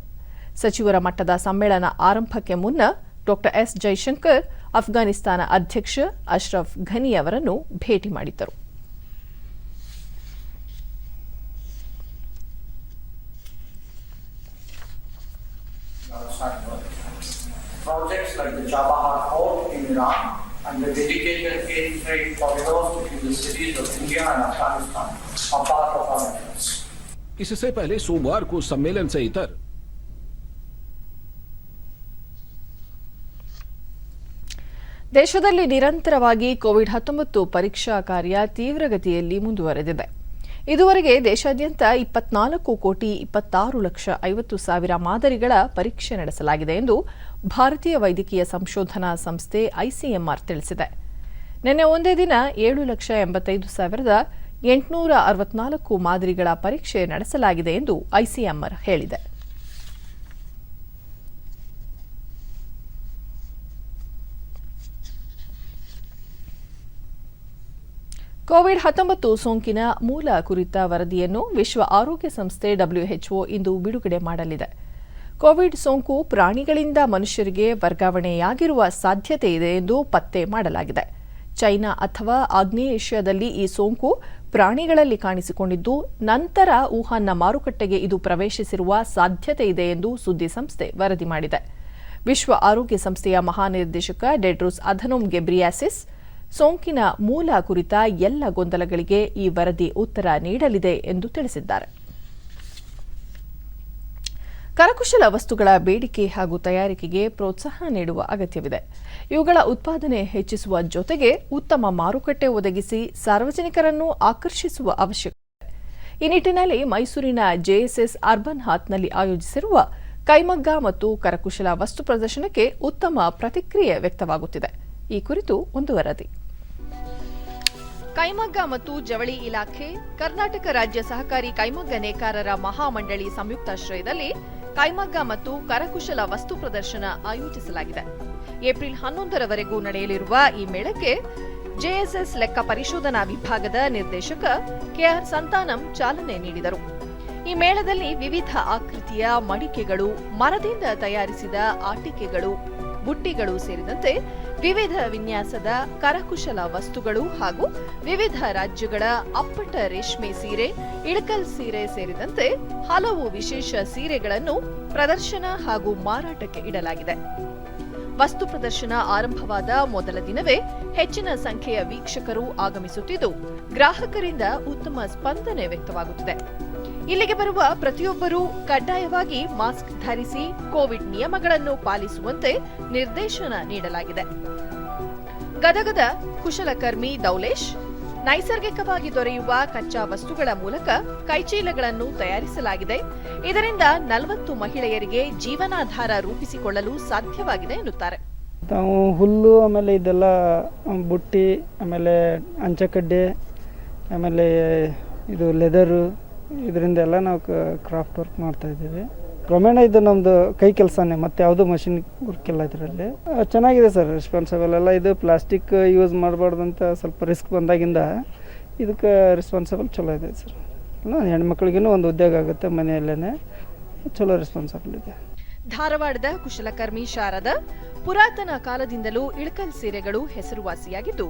ಸಚಿವರ ಮಟ್ಟದ ಸಮ್ಮೇಳನ ಆರಂಭಕ್ಕೆ ಮುನ್ನ ಡಾ ಎಸ್ ಜೈಶಂಕರ್ ಅಫ್ಘಾನಿಸ್ತಾನ ಅಧ್ಯಕ್ಷ ಅಶ್ರಫ್ ಘನಿ ಅವರನ್ನು ಭೇಟಿ ಮಾಡಿದ್ದರು. like the Chabahar Fort in Iran and the dedicated air freight corridors between the cities of India and Afghanistan are part of our efforts. इससे पहले सोमवार को सम्मेलन से इतर ದೇಶದಲ್ಲಿ ನಿರಂತರವಾಗಿ ಕೋವಿಡ್-19 ಪರೀಕ್ಷಾ ಕಾರ್ಯ ತೀವ್ರಗತಿಯಲ್ಲಿ ಮುಂದುವರೆದಿದೆ. ಇದುವರೆಗೆ ದೇಶಾದ್ಯಂತ 24,26,50,000 ಮಾದರಿಗಳ ಪರೀಕ್ಷೆ ನಡೆಸಲಾಗಿದೆ ಎಂದು ಭಾರತೀಯ ವೈದ್ಯಕೀಯ ಸಂಶೋಧನಾ ಸಂಸ್ಥೆ ಐಸಿಎಂಆರ್ ತಿಳಿಸಿದೆ. ನಿನ್ನೆ ಒಂದೇ ದಿನ 7,85,864 ಮಾದರಿಗಳ ಪರೀಕ್ಷೆ ನಡೆಸಲಾಗಿದೆ ಎಂದು ಐಸಿಎಂಆರ್ ಹೇಳಿದೆ. ಕೋವಿಡ್-19 ಸೋಂಕಿನ ಮೂಲ ಕುರಿತ ವರದಿಯನ್ನು ವಿಶ್ವ ಆರೋಗ್ಯ ಸಂಸ್ಥೆ WHO ಇಂದು ಬಿಡುಗಡೆ ಮಾಡಲಿದೆ. ಕೋವಿಡ್ ಸೋಂಕು ಪ್ರಾಣಿಗಳಿಂದ ಮನುಷ್ಯರಿಗೆ ವರ್ಗಾವಣೆಯಾಗಿರುವ ಸಾಧ್ಯತೆ ಇದೆ ಎಂದು ಪತ್ತೆ ಮಾಡಲಾಗಿದೆ. ಚೈನಾ ಅಥವಾ ಆಗ್ನೇಯ ಏಷ್ಯಾದಲ್ಲಿ ಈ ಸೋಂಕು ಪ್ರಾಣಿಗಳಲ್ಲಿ ಕಾಣಿಸಿಕೊಂಡಿದ್ದು, ನಂತರ ವುಹಾನ್ನ ಮಾರುಕಟ್ಟೆಗೆ ಇದು ಪ್ರವೇಶಿಸಿರುವ ಸಾಧ್ಯತೆ ಇದೆ ಎಂದು ಸುದ್ದಿಸಂಸ್ಥೆ ವರದಿ ಮಾಡಿದೆ. ವಿಶ್ವ ಆರೋಗ್ಯ ಸಂಸ್ಥೆಯ ಮಹಾನಿರ್ದೇಶಕ ಟೆಡ್ರೋಸ್ ಅಧನೋಮ್ ಗೆಬ್ರಿಯಾಸಿಸ್ ಸೋಂಕಿನ ಮೂಲ ಕುರಿತ ಎಲ್ಲ ಗೊಂದಲಗಳಿಗೆ ಈ ವರದಿ ಉತ್ತರ ನೀಡಲಿದೆ ಎಂದು ತಿಳಿಸಿದ್ದಾರೆ. ಕರಕುಶಲ ವಸ್ತುಗಳ ಬೇಡಿಕೆ ಹಾಗೂ ತಯಾರಿಕೆಗೆ ಪ್ರೋತ್ಸಾಹ ನೀಡುವ ಅಗತ್ಯವಿದೆ. ಇವುಗಳ ಉತ್ಪಾದನೆ ಹೆಚ್ಚಿಸುವ ಜೊತೆಗೆ ಉತ್ತಮ ಮಾರುಕಟ್ಟೆ ಒದಗಿಸಿ ಸಾರ್ವಜನಿಕರನ್ನು ಆಕರ್ಷಿಸುವ ಅವಶ್ಯಕತೆ. ಈ ನಿಟ್ಟಿನಲ್ಲಿ ಮೈಸೂರಿನ ಜೆಎಸ್ಎಸ್ ಅರ್ಬನ್ ಹಾತ್ನಲ್ಲಿ ಆಯೋಜಿಸಿರುವ ಕೈಮಗ್ಗ ಮತ್ತು ಕರಕುಶಲ ವಸ್ತು ಪ್ರದರ್ಶನಕ್ಕೆ ಉತ್ತಮ ಪ್ರತಿಕ್ರಿಯೆ ವ್ಯಕ್ತವಾಗುತ್ತಿದೆ. ಈ ಕುರಿತು ಒಂದು ವರದಿ. ಕೈಮಗ್ಗ ಮತ್ತು ಜವಳಿ ಇಲಾಖೆ, ಕರ್ನಾಟಕ ರಾಜ್ಯ ಸಹಕಾರಿ ಕೈಮಗ್ಗ ನೇಕಾರರ ಮಹಾಮಂಡಳಿ ಸಂಯುಕ್ತಾಶ್ರಯದಲ್ಲಿ ಕೈಮಗ್ಗ ಮತ್ತು ಕರಕುಶಲ ವಸ್ತು ಪ್ರದರ್ಶನ ಆಯೋಜಿಸಲಾಗಿದೆ. ಏಪ್ರಿಲ್ 11ರವರೆಗೂ ನಡೆಯಲಿರುವ ಈ ಮೇಳಕ್ಕೆ ಜೆಎಸ್ಎಸ್ ಲೆಕ್ಕ ಪರಿಶೋಧನಾ ವಿಭಾಗದ ನಿರ್ದೇಶಕ ಕೆಆರ್ ಸಂತಾನಂ ಚಾಲನೆ ನೀಡಿದರು. ಈ ಮೇಳದಲ್ಲಿ ವಿವಿಧ ಆಕೃತಿಯ ಮಡಿಕೆಗಳು, ಮರದಿಂದ ತಯಾರಿಸಿದ ಆಟಿಕೆಗಳು, ಬುಟ್ಟಿಗಳು ಸೇರಿದಂತೆ ವಿವಿಧ ವಿನ್ಯಾಸದ ಕರಕುಶಲ ವಸ್ತುಗಳು ಹಾಗೂ ವಿವಿಧ ರಾಜ್ಯಗಳ ಅಪ್ಪಟ ರೇಷ್ಮೆ ಸೀರೆ, ಇಳಕಲ್ ಸೀರೆ ಸೇರಿದಂತೆ ಹಲವು ವಿಶೇಷ ಸೀರೆಗಳನ್ನು ಪ್ರದರ್ಶನ ಹಾಗೂ ಮಾರಾಟಕ್ಕೆ ಇಡಲಾಗಿದೆ. ವಸ್ತು ಪ್ರದರ್ಶನ ಆರಂಭವಾದ ಮೊದಲ ದಿನವೇ ಹೆಚ್ಚಿನ ಸಂಖ್ಯೆಯ ವೀಕ್ಷಕರು ಆಗಮಿಸುತ್ತಿದ್ದು, ಗ್ರಾಹಕರಿಂದ ಉತ್ತಮ ಸ್ಪಂದನೆ ವ್ಯಕ್ತವಾಗುತ್ತಿದೆ. ಇಲ್ಲಿಗೆ ಬರುವ ಪ್ರತಿಯೊಬ್ಬರೂ ಕಡ್ಡಾಯವಾಗಿ ಮಾಸ್ಕ್ ಧರಿಸಿ ಕೋವಿಡ್ ನಿಯಮಗಳನ್ನು ಪಾಲಿಸುವಂತೆ ನಿರ್ದೇಶನ ನೀಡಲಾಗಿದೆ. ಗದಗದ ಕುಶಲಕರ್ಮಿ ದೌಲೇಶ್ ನೈಸರ್ಗಿಕವಾಗಿ ದೊರೆಯುವ ಕಚ್ಚಾ ವಸ್ತುಗಳ ಮೂಲಕ ಕೈಚೀಲಗಳನ್ನು ತಯಾರಿಸಲಾಗಿದೆ. ಇದರಿಂದ 40 ಮಹಿಳೆಯರಿಗೆ ಜೀವನಾಧಾರ ರೂಪಿಸಿಕೊಳ್ಳಲು ಸಾಧ್ಯವಾಗಿದೆ ಎನ್ನುತ್ತಾರೆ. ನಾವು ಹುಲ್ಲು, ಆಮೇಲೆ ಇದೆಲ್ಲ ಬುಟ್ಟಿ, ಆಮೇಲೆ ಅಂಚೆಕಡ್ಡೆ, ಆಮೇಲೆ ಇದು ಲೆದರು, ಇದರಿಂದೆಲ್ಲ ನಾವು ಕ್ರಾಫ್ಟ್ ವರ್ಕ್ ಮಾಡ್ತಾ ಇದ್ದೀವಿ. ಕ್ರಮೇಣ ಇದು ನಮ್ಮದು ಕೈ ಕೆಲಸನೇ, ಮತ್ತು ಯಾವುದೂ ಮಷಿನ್ ವರ್ಕ್ ಇಲ್ಲ ಇದರಲ್ಲಿ. ಚೆನ್ನಾಗಿದೆ ಸರ್, ರೆಸ್ಪಾನ್ಸಿಬಲ್ ಎಲ್ಲ. ಇದು ಪ್ಲಾಸ್ಟಿಕ್ ಯೂಸ್ ಮಾಡಬಾರ್ದು ಅಂತ ಸ್ವಲ್ಪ ರಿಸ್ಕ್ ಬಂದಾಗಿಂದ ಇದಕ್ಕೆ ರೆಸ್ಪಾನ್ಸಿಬಲ್ ಚಲೋ ಇದೆ ಸರ್. ಹೆಣ್ಮಕ್ಳಿಗೂ ಒಂದು ಉದ್ಯೋಗ ಆಗುತ್ತೆ ಮನೆಯಲ್ಲೇ, ಚಲೋ ರೆಸ್ಪಾನ್ಸಿಬಲ್ ಇದೆ. ಧಾರವಾಡದ ಕುಶಲಕರ್ಮಿ ಶಾರದ ಪುರಾತನ ಕಾಲದಿಂದಲೂ ಇಳಕಲ್ ಸೀರೆಗಳು ಹೆಸರುವಾಸಿಯಾಗಿದ್ದು,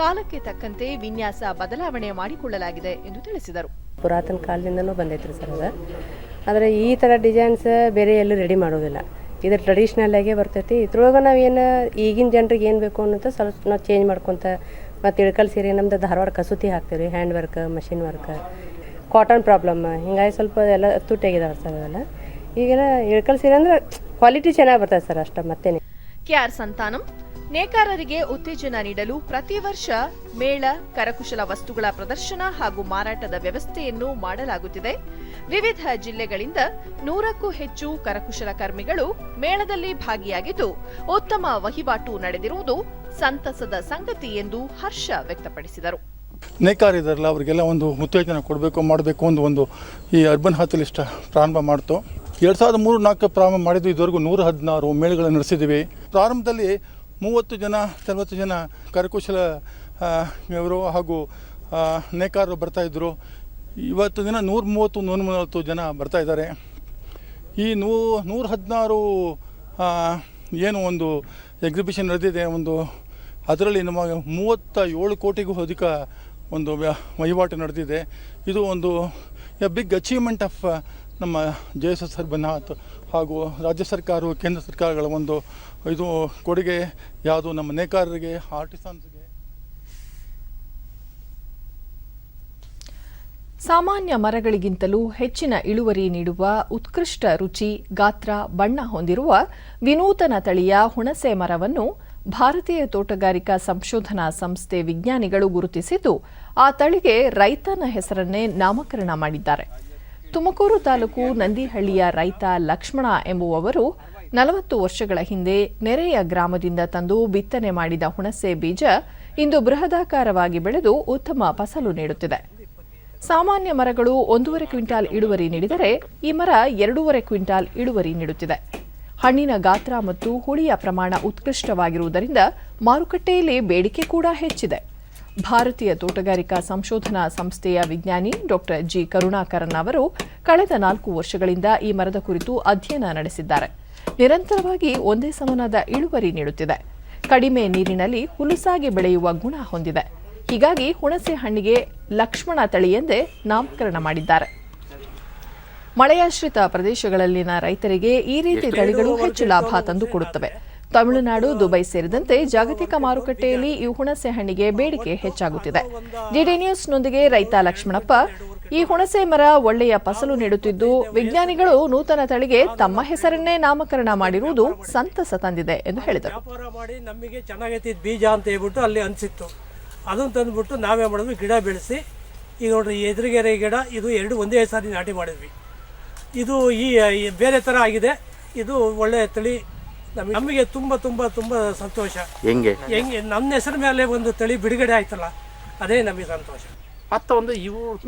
ಕಾಲಕ್ಕೆ ತಕ್ಕಂತೆ ವಿನ್ಯಾಸ ಬದಲಾವಣೆ ಮಾಡಿಕೊಳ್ಳಲಾಗಿದೆ ಎಂದು ತಿಳಿಸಿದರು. ಪುರಾತನ ಕಾಲದಿಂದನೂ ಬಂದೈತ್ರಿ ಸರ್ ಅದು. ಆದರೆ ಈ ಥರ ಡಿಸೈನ್ಸ್ ಬೇರೆ ಎಲ್ಲೂ ರೆಡಿ ಮಾಡೋದಿಲ್ಲ. ಇದು ಟ್ರೆಡಿಷ್ನಲ್ ಆಗೇ ಬರ್ತೈತಿ. ಇದ್ರೊಳಗೆ ನಾವೇನು ಈಗಿನ ಜನರಿಗೆ ಏನು ಬೇಕು ಅನ್ನೋದು ಸ್ವಲ್ಪ ನಾವು ಚೇಂಜ್ ಮಾಡ್ಕೊತ, ಮತ್ತು ಇಳಕಲ್ ಸೀರೆ ನಮ್ದು ಧಾರವಾಡ ಕಸೂತಿ ಹಾಕ್ತೀವಿ ರೀ, hand work, machine work, cotton problem, ಹಿಂಗಾಗಿ ಸ್ವಲ್ಪ ಎಲ್ಲ ತುಟ್ಟಾಗಿದಾವೆ ಸರ್ ಅದೆಲ್ಲ. ಈಗೆಲ್ಲ ಇಳಕಲ್ ಸೀರೆ ಅಂದರೆ ಕ್ವಾಲಿಟಿ ಚೆನ್ನಾಗಿ ಬರ್ತದೆ ಸರ್, ಅಷ್ಟೇ ಮತ್ತೇನೆ. ಕೆಆರ್ ಸಂತಾನಂ ನೇಕಾರರಿಗೆ ಉತ್ತೇಜನ ನೀಡಲು ಪ್ರತಿ ವರ್ಷ ಮೇಳ, ಕರಕುಶಲ ವಸ್ತುಗಳ ಪ್ರದರ್ಶನ ಹಾಗೂ ಮಾರಾಟದ ವ್ಯವಸ್ಥೆಯನ್ನು ಮಾಡಲಾಗುತ್ತಿದೆ. ವಿವಿಧ ಜಿಲ್ಲೆಗಳಿಂದ 100ಕ್ಕೂ ಹೆಚ್ಚು ಕರಕುಶಲ ಕರ್ಮಿಗಳು ಮೇಳದಲ್ಲಿ ಭಾಗಿಯಾಗಿದ್ದು, ಉತ್ತಮ ವಹಿವಾಟು ನಡೆದಿರುವುದು ಸಂತಸದ ಸಂಗತಿ ಎಂದು ಹರ್ಷ ವ್ಯಕ್ತಪಡಿಸಿದರು. ನೇಕಾರಿದಾರಲ್ಲ ಅವರಿಗೆಲ್ಲ ಒಂದು ಉತ್ತೇಜನ ಮಾಡಬೇಕು ಒಂದು ಈ ಅರ್ಬನ್ ಹಾತಲ್ಲಿ ಪ್ರಾರಂಭ ಮಾಡ್ತು. 2003-4 ಪ್ರಾರಂಭ ಮಾಡಿದ್ದು, ಇದುವರೆಗೂ 116 ಮೇಳಗಳನ್ನು ನಡೆಸಿದ್ದೀವಿ. ಪ್ರಾರಂಭದಲ್ಲಿ 30-40 ಜನ ಕರಕುಶಲ ಇವರು ಹಾಗೂ ನೇಕಾರರು ಬರ್ತಾಯಿದ್ರು. ಇವತ್ತು ದಿನ 130-140 ಜನ ಬರ್ತಾಯಿದ್ದಾರೆ. ಈ 116 ಏನು ಒಂದು ಎಕ್ಸಿಬಿಷನ್ ನಡೆದಿದೆ, ಅದರಲ್ಲಿ ನಮ್ಮ 37 ಕೋಟಿಗೂ ಅಧಿಕ ಒಂದು ವಹಿವಾಟು ನಡೆದಿದೆ. ಇದು ಒಂದು ಬಿಗ್ ಅಚೀವ್ಮೆಂಟ್ ಆಫ್ ನಮ್ಮ JSS ಅರ್ಬನ್ ಹಾತ್ ಹಾಗೂ ರಾಜ್ಯ ಸರ್ಕಾರ ಕೇಂದ್ರ ಸರ್ಕಾರಗಳ ಒಂದು ಇದು ಕೊಡುಗೆ ಯಾವುದು ನಮ್ಮ ನೇಕಾರರಿಗೆ ಆರ್ಟಿಸನ್ಸ್ಗೆ. ಸಾಮಾನ್ಯ ಮರಗಳಿಗಿಂತಲೂ ಹೆಚ್ಚಿನ ಇಳುವರಿ ನೀಡುವ ಉತ್ಕೃಷ್ಟ ರುಚಿ, ಗಾತ್ರ, ಬಣ್ಣ ಹೊಂದಿರುವ ವಿನೂತನ ತಳಿಯ ಹುಣಸೆ ಮರವನ್ನು ಭಾರತೀಯ ತೋಟಗಾರಿಕಾ ಸಂಶೋಧನಾ ಸಂಸ್ಥೆ ವಿಜ್ಞಾನಿಗಳು ಗುರುತಿಸಿದ್ದು ಆ ತಳಿಗೆ ರೈತನ ಹೆಸರನ್ನೇ ನಾಮಕರಣ ಮಾಡಿದ್ದಾರೆ. ತುಮಕೂರು ತಾಲೂಕು ನಂದಿಹಳ್ಳಿಯ ರೈತ ಲಕ್ಷ್ಮಣ ಎಂಬುವವರು 40 ವರ್ಷಗಳ ಹಿಂದೆ ನೆರೆಯ ಗ್ರಾಮದಿಂದ ತಂದು ಬಿತ್ತನೆ ಮಾಡಿದ ಹುಣಸೆ ಬೀಜ ಇಂದು ಬೃಹದಾಕಾರವಾಗಿ ಬೆಳೆದು ಉತ್ತಮ ಫಸಲು ನೀಡುತ್ತಿದೆ. ಸಾಮಾನ್ಯ ಮರಗಳು 1.5 ಕ್ವಿಂಟಾಲ್ ಇಳುವರಿ ನೀಡಿದರೆ ಈ ಮರ 2.5 ಕ್ವಿಂಟಾಲ್ ಇಳುವರಿ ನೀಡುತ್ತಿದೆ. ಹಣ್ಣಿನ ಗಾತ್ರ ಮತ್ತು ಹುಳಿಯ ಪ್ರಮಾಣ ಉತ್ಕೃಷ್ಟವಾಗಿರುವುದರಿಂದ ಮಾರುಕಟ್ಟೆಯಲ್ಲಿ ಬೇಡಿಕೆ ಕೂಡ ಹೆಚ್ಚಿದೆ. ಭಾರತೀಯ ತೋಟಗಾರಿಕಾ ಸಂಶೋಧನಾ ಸಂಸ್ಥೆಯ ವಿಜ್ಞಾನಿ ಡಾ ಜಿ ಕರುಣಾಕರನ್ ಅವರು ಕಳೆದ 4 ವರ್ಷಗಳಿಂದ ಈ ಮರದ ಕುರಿತು ಅಧ್ಯಯನ ನಡೆಸಿದ್ದಾರೆ. ನಿರಂತರವಾಗಿ ಒಂದೇ ಸಮನಾದ ಇಳುವರಿ ನೀಡುತ್ತಿದೆ. ಕಡಿಮೆ ನೀರಿನಲ್ಲಿ ಹುಲುಸಾಗಿ ಬೆಳೆಯುವ ಗುಣ ಹೊಂದಿದೆ. ಹೀಗಾಗಿ ಹುಣಸೆ ಹಣ್ಣಿಗೆ ಲಕ್ಷ್ಮಣ ತಳಿ ಎಂದೇ ನಾಮಕರಣ ಮಾಡಿದ್ದಾರೆ. ಮಳೆಯಾಶ್ರಿತ ಪ್ರದೇಶಗಳಲ್ಲಿನ ರೈತರಿಗೆ ಈ ರೀತಿ ತಳಿಗಳು ಹೆಚ್ಚು ಲಾಭ ತಂದುಕೊಡುತ್ತವೆ. ತಮಿಳುನಾಡು, ದುಬೈ ಸೇರಿದಂತೆ ಜಾಗತಿಕ ಮಾರುಕಟ್ಟೆಯಲ್ಲಿ ಈ ಹುಣಸೆ ಹಣ್ಣಿಗೆ ಬೇಡಿಕೆ ಹೆಚ್ಚಾಗುತ್ತಿದೆ. ಡಿಡಿ ನ್ಯೂಸ್ನೊಂದಿಗೆ ರೈತ ಲಕ್ಷ್ಮಣಪ್ಪ, ಈ ಹುಣಸೆ ಮರ ಒಳ್ಳೆಯ ಫಸಲು ನೀಡುತ್ತಿದ್ದು ವಿಜ್ಞಾನಿಗಳು ನೂತನ ತಳಿಗೆ ತಮ್ಮ ಹೆಸರನ್ನೇ ನಾಮಕರಣ ಮಾಡಿರುವುದು ಸಂತಸ ತಂದಿದೆ ಎಂದು ಹೇಳಿದರು. ವ್ಯಾಪಾರ ಮಾಡಿ ನಮಗೆ ಚೆನ್ನಾಗೈತಿ ಬೀಜ ಅಂತ ಹೇಳ್ಬಿಟ್ಟು ಅಲ್ಲಿ ಅನಿಸಿತ್ತು. ಅದನ್ನು ತಂದುಬಿಟ್ಟು ನಾವೇ ಮಾಡಿದ್ವಿ, ಗಿಡ ಬೆಳೆಸಿ. ಈಗ ನೋಡ್ರಿ ಎದುರುಗೆರೆ ಗಿಡ ಇದು 2 ಒಂದೇ ಸಾರಿ ನಾಟಿ ಮಾಡಿದ್ವಿ. ಇದು ಈ ಬೇರೆ ಥರ ಆಗಿದೆ. ಇದು ಒಳ್ಳೆಯ ತಳಿ. ನಮಗೆ ತುಂಬ ತುಂಬ ತುಂಬ ಸಂತೋಷ. ಹೆಂಗೆ ನನ್ನ ಹೆಸರ ಮೇಲೆ ಒಂದು ತಳಿ ಬಿಡುಗಡೆ ಆಯ್ತಲ್ಲ, ಅದೇ ನಮಗೆ ಸಂತೋಷ.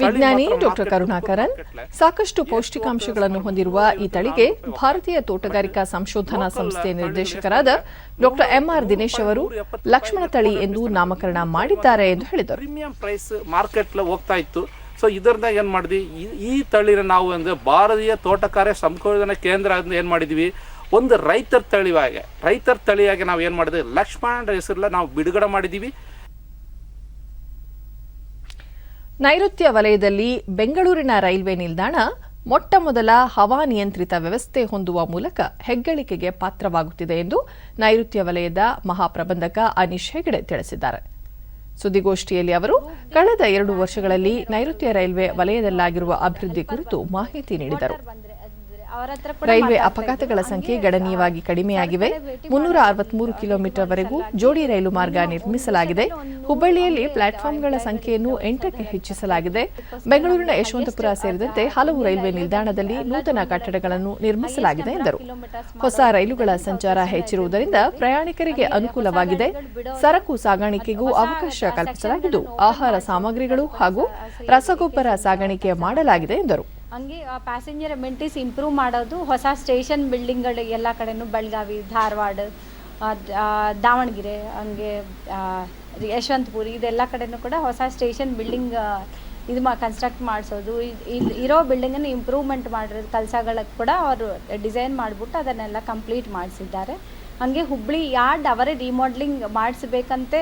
ವಿಜ್ಞಾನಿ ಡಾ ಕರುಣಾಕರನ್ ಸಾಕಷ್ಟು ಪೌಷ್ಟಿಕಾಂಶಗಳನ್ನು ಹೊಂದಿರುವ ಈ ತಳಿಗೆ ಭಾರತೀಯ ತೋಟಗಾರಿಕಾ ಸಂಶೋಧನಾ ಸಂಸ್ಥೆ ನಿರ್ದೇಶಕರಾದ ಡಾ MR ದಿನೇಶ್ ಅವರು ಲಕ್ಷ್ಮಣ ತಳಿ ಎಂದು ನಾಮಕರಣ ಮಾಡಿದ್ದಾರೆ ಎಂದು ಹೇಳಿದರು. ಪ್ರೀಮಿಯಂ ಪ್ರೈಸ್ ಮಾರ್ಕೆಟ್ ಹೋಗ್ತಾ ಇತ್ತು. ಸೊ ಇದರಿಂದ ಏನು ಮಾಡಿದ್ವಿ, ಈ ತಳಿನ ನಾವು ಅಂದರೆ ಭಾರತೀಯ ತೋಟಗಾರಿಕಾ ಸಂಶೋಧನಾ ಕೇಂದ್ರ ಏನು ಮಾಡಿದ್ವಿ, ಒಂದು ರೈತರ ತಳಿಯಾಗಿ ನಾವು ಏನು ಮಾಡಿದ್ವಿ, ಲಕ್ಷ್ಮಣ ಹೆಸರಲ್ಲ ನಾವು ಬಿಡುಗಡೆ ಮಾಡಿದ್ದೀವಿ. ನೈಋತ್ಯ ವಲಯದಲ್ಲಿ ಬೆಂಗಳೂರಿನ ರೈಲ್ವೆ ನಿಲ್ದಾಣ ಮೊಟ್ಟ ಮೊದಲ ಹವಾನಿಯಂತ್ರಿತ ವ್ಯವಸ್ಥೆ ಹೊಂದುವ ಮೂಲಕ ಹೆಗ್ಗಳಿಕೆಗೆ ಪಾತ್ರವಾಗುತ್ತಿದೆ ಎಂದು ನೈಋತ್ಯ ವಲಯದ ಮಹಾಪ್ರಬಂಧಕ ಅನೀಶ್ ಹೆಗಡೆ ತಿಳಿಸಿದ್ದಾರೆ. ಸುದ್ದಿಗೋಷ್ಠಿಯಲ್ಲಿ ಅವರು ಕಳೆದ 2 ವರ್ಷಗಳಲ್ಲಿ ನೈಋತ್ಯ ರೈಲ್ವೆ ವಲಯದಲ್ಲಾಗಿರುವ ಅಭಿವೃದ್ಧಿ ಕುರಿತು ಮಾಹಿತಿ ನೀಡಿದರು. ರೈಲ್ವೆ ಅಪಘಾತಗಳ ಸಂಖ್ಯೆ ಗಣನೀಯವಾಗಿ ಕಡಿಮೆಯಾಗಿವೆ. 363 ಕಿಲೋಮೀಟರ್ವರೆಗೂ ಜೋಡಿ ರೈಲು ಮಾರ್ಗ ನಿರ್ಮಿಸಲಾಗಿದೆ. ಹುಬ್ಬಳ್ಳಿಯಲ್ಲಿ ಪ್ಲಾಟ್ಫಾರ್ಮ್ಗಳ ಸಂಖ್ಯೆಯನ್ನು 8ಕ್ಕೆ ಹೆಚ್ಚಿಸಲಾಗಿದೆ. ಬೆಂಗಳೂರಿನ ಯಶವಂತಪುರ ಸೇರಿದಂತೆ ಹಲವು ರೈಲ್ವೆ ನಿಲ್ದಾಣದಲ್ಲಿ ನೂತನ ಕಟ್ಟಡಗಳನ್ನು ನಿರ್ಮಿಸಲಾಗಿದೆ ಎಂದರು. ಹೊಸ ರೈಲುಗಳ ಸಂಚಾರ ಹೆಚ್ಚಿರುವುದರಿಂದ ಪ್ರಯಾಣಿಕರಿಗೆ ಅನುಕೂಲವಾಗಿದೆ. ಸರಕು ಸಾಗಾಣಿಕೆಗೂ ಅವಕಾಶ ಕಲ್ಪಿಸಲಾಗಿದ್ದು ಆಹಾರ ಸಾಮಗ್ರಿಗಳು ಹಾಗೂ ರಸಗೊಬ್ಬರ ಸಾಗಾಣಿಕೆ ಮಾಡಲಾಗಿದೆ ಎಂದರು. ಹಂಗೆ ಪ್ಯಾಸೆಂಜರ್ ಅಮೆನಿಟೀಸ್ ಇಂಪ್ರೂವ್ ಮಾಡೋದು, ಹೊಸ ಸ್ಟೇಷನ್ ಬಿಲ್ಡಿಂಗ್ಗಳು ಎಲ್ಲ ಕಡೆನೂ ಬೆಳಗಾವಿ, ಧಾರವಾಡ, ದಾವಣಗೆರೆ, ಹಂಗೆ ಯಶವಂತಪುರ ಇದೆಲ್ಲ ಕಡೆನೂ ಕೂಡ ಹೊಸ ಸ್ಟೇಷನ್ ಬಿಲ್ಡಿಂಗ್ ಕನ್ಸ್ಟ್ರಕ್ಟ್ ಮಾಡಿಸೋದು, ಇರೋ ಬಿಲ್ಡಿಂಗನ್ನು ಇಂಪ್ರೂವ್ಮೆಂಟ್ ಮಾಡಿರೋದು ಕೆಲಸಗಳಿಗೆ ಕೂಡ ಅವರು ಡಿಸೈನ್ ಮಾಡಿಬಿಟ್ಟು ಅದನ್ನೆಲ್ಲ ಕಂಪ್ಲೀಟ್ ಮಾಡಿಸಿದ್ದಾರೆ. ಹಾಗೆ ಹುಬ್ಬಳ್ಳಿ ಯಾರ್ಡ್ ಅವರೇ ರಿಮಾಡೆಲಿಂಗ್ ಮಾಡಿಸ್ಬೇಕಂತೆ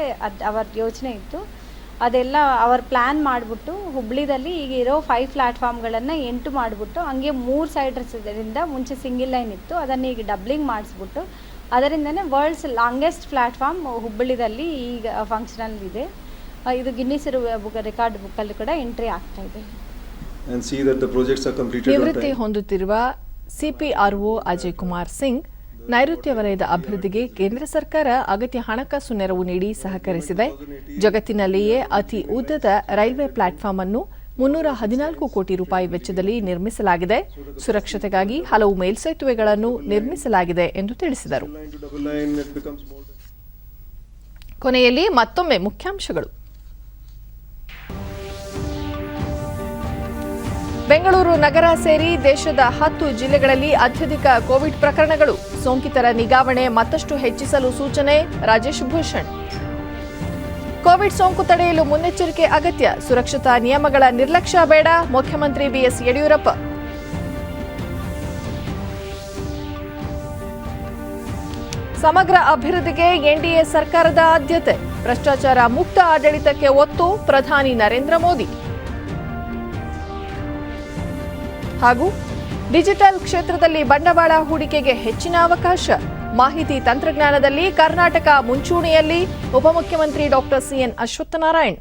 ಅವರ ಯೋಚನೆ ಇತ್ತು. ಅದೆಲ್ಲ ಅವ್ರ ಪ್ಲ್ಯಾನ್ ಮಾಡಿಬಿಟ್ಟು ಹುಬ್ಳಿದಲ್ಲಿ ಈಗ ಇರೋ 5 ಪ್ಲ್ಯಾಟ್ಫಾರ್ಮ್ಗಳನ್ನು 8 ಮಾಡಿಬಿಟ್ಟು ಹಂಗೆ 3 ಸೈಡ್ರಿಂದ ಮುಂಚೆ ಸಿಂಗಲ್ ಲೈನ್ ಇತ್ತು, ಅದನ್ನು ಈಗ ಡಬ್ಲಿಂಗ್ ಮಾಡಿಸ್ಬಿಟ್ಟು ಅದರಿಂದನೇ ವರ್ಲ್ಡ್ಸ್ ಲಾಂಗೆಸ್ಟ್ ಪ್ಲ್ಯಾಟ್ಫಾರ್ಮ್ ಹುಬ್ಬಳ್ಳಿದಲ್ಲಿ ಈಗ ಫಂಕ್ಷನಲ್ ಇದೆ. ಇದು ಗಿನ್ನಿಸ್ ರೆಕಾರ್ಡ್ ಬುಕ್ಕಲ್ಲಿ ಕೂಡ ಎಂಟ್ರಿ ಆಗ್ತಾ ಇದೆ. ನಿವೃತ್ತಿ ಹೊಂದುತ್ತಿರುವ CPRO ಅಜಯ್ ಕುಮಾರ್ ಸಿಂಗ್, ನೈಋತ್ಯ ವಲಯದ ಅಭಿವೃದ್ಧಿಗೆ ಕೇಂದ್ರ ಸರ್ಕಾರ ಅಗತ್ಯ ಹಣಕಾಸು ನೆರವು ನೀಡಿ ಸಹಕರಿಸಿದೆ. ಜಗತ್ತಿನಲ್ಲಿಯೇ ಅತಿ ಉದ್ದದ ರೈಲ್ವೆ ಪ್ಲಾಟ್ಫಾರ್ಮ್ ಅನ್ನು 314 ಕೋಟಿ ರೂಪಾಯಿ ವೆಚ್ಚದಲ್ಲಿ ನಿರ್ಮಿಸಲಾಗಿದೆ. ಸುರಕ್ಷತೆಗಾಗಿ ಹಲವು ಮೇಲ್ಸೇತುವೆಗಳನ್ನು ನಿರ್ಮಿಸಲಾಗಿದೆ ಎಂದು ತಿಳಿಸಿದರು. ಕೊನೆಯಲ್ಲಿ ಮತ್ತೊಮ್ಮೆ ಮುಖ್ಯಾಂಶಗಳು. ಬೆಂಗಳೂರು ನಗರ ಸೇರಿ ದೇಶದ 10 ಜಿಲ್ಲೆಗಳಲ್ಲಿ ಅತ್ಯಧಿಕ ಕೋವಿಡ್ ಪ್ರಕರಣಗಳು. ಸೋಂಕಿತರ ನಿಗಾವಣೆ ಮತ್ತಷ್ಟು ಹೆಚ್ಚಿಸಲು ಸೂಚನೆ, ರಾಜೇಶ್ ಭೂಷಣ್. ಕೋವಿಡ್ ಸೋಂಕು ತಡೆಯಲು ಮುನ್ನೆಚ್ಚರಿಕೆ ಅಗತ್ಯ, ಸುರಕ್ಷತಾ ನಿಯಮಗಳ ನಿರ್ಲಕ್ಷ್ಯ ಬೇಡ, ಮುಖ್ಯಮಂತ್ರಿ BS ಯಡಿಯೂರಪ್ಪ. ಸಮಗ್ರ ಅಭಿವೃದ್ಧಿಗೆ NDA ಸರ್ಕಾರದ ಆದ್ಯತೆ, ಭ್ರಷ್ಟಾಚಾರ ಮುಕ್ತ ಆಡಳಿತಕ್ಕೆ ಒತ್ತು, ಪ್ರಧಾನಿ ನರೇಂದ್ರ ಮೋದಿ. ಹಾಗೂ ಡಿಜಿಟಲ್ ಕ್ಷೇತ್ರದಲ್ಲಿ ಬಂಡವಾಳ ಹೂಡಿಕೆಗೆ ಹೆಚ್ಚಿನ ಅವಕಾಶ. ಮಾಹಿತಿ ತಂತ್ರಜ್ಞಾನದಲ್ಲಿ ಕರ್ನಾಟಕ ಮುಂಚೂಣಿಯಲ್ಲಿ ಉಪಮುಖ್ಯಮಂತ್ರಿ ಡಾಕ್ಟರ್ ಸಿಎನ್ ಅಶ್ವತ್ಥನಾರಾಯಣ್.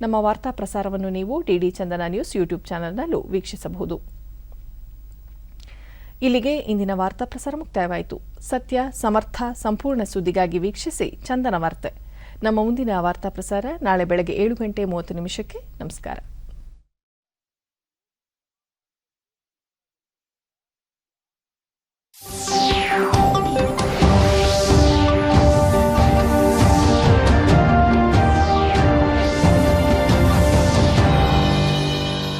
ನಮ್ಮ ವಾರ್ತಾ ಪ್ರಸಾರವನ್ನು ನೀವು ಡಿಡಿ ಚಂದನ ನ್ಯೂಸ್ ಯೂಟ್ಯೂಬ್ ಚಾನೆಲ್ನಲ್ಲೂ ವೀಕ್ಷಿಸಬಹುದು. ಇಲ್ಲಿಗೆ ಇಂದಿನ ವಾರ್ತಾ ಪ್ರಸಾರ ಮುಕ್ತಾಯವಾಯಿತು. ಸತ್ಯ, ಸಮರ್ಥ, ಸಂಪೂರ್ಣ ಸುದ್ದಿಗಾಗಿ ವೀಕ್ಷಿಸಿ ಚಂದನ ವಾರ್ತೆ. ನಮ್ಮ ಮುಂದಿನ ವಾರ್ತಾ ಪ್ರಸಾರ ನಾಳೆ ಬೆಳಗ್ಗೆ 7:30 ನಮಸ್ಕಾರ.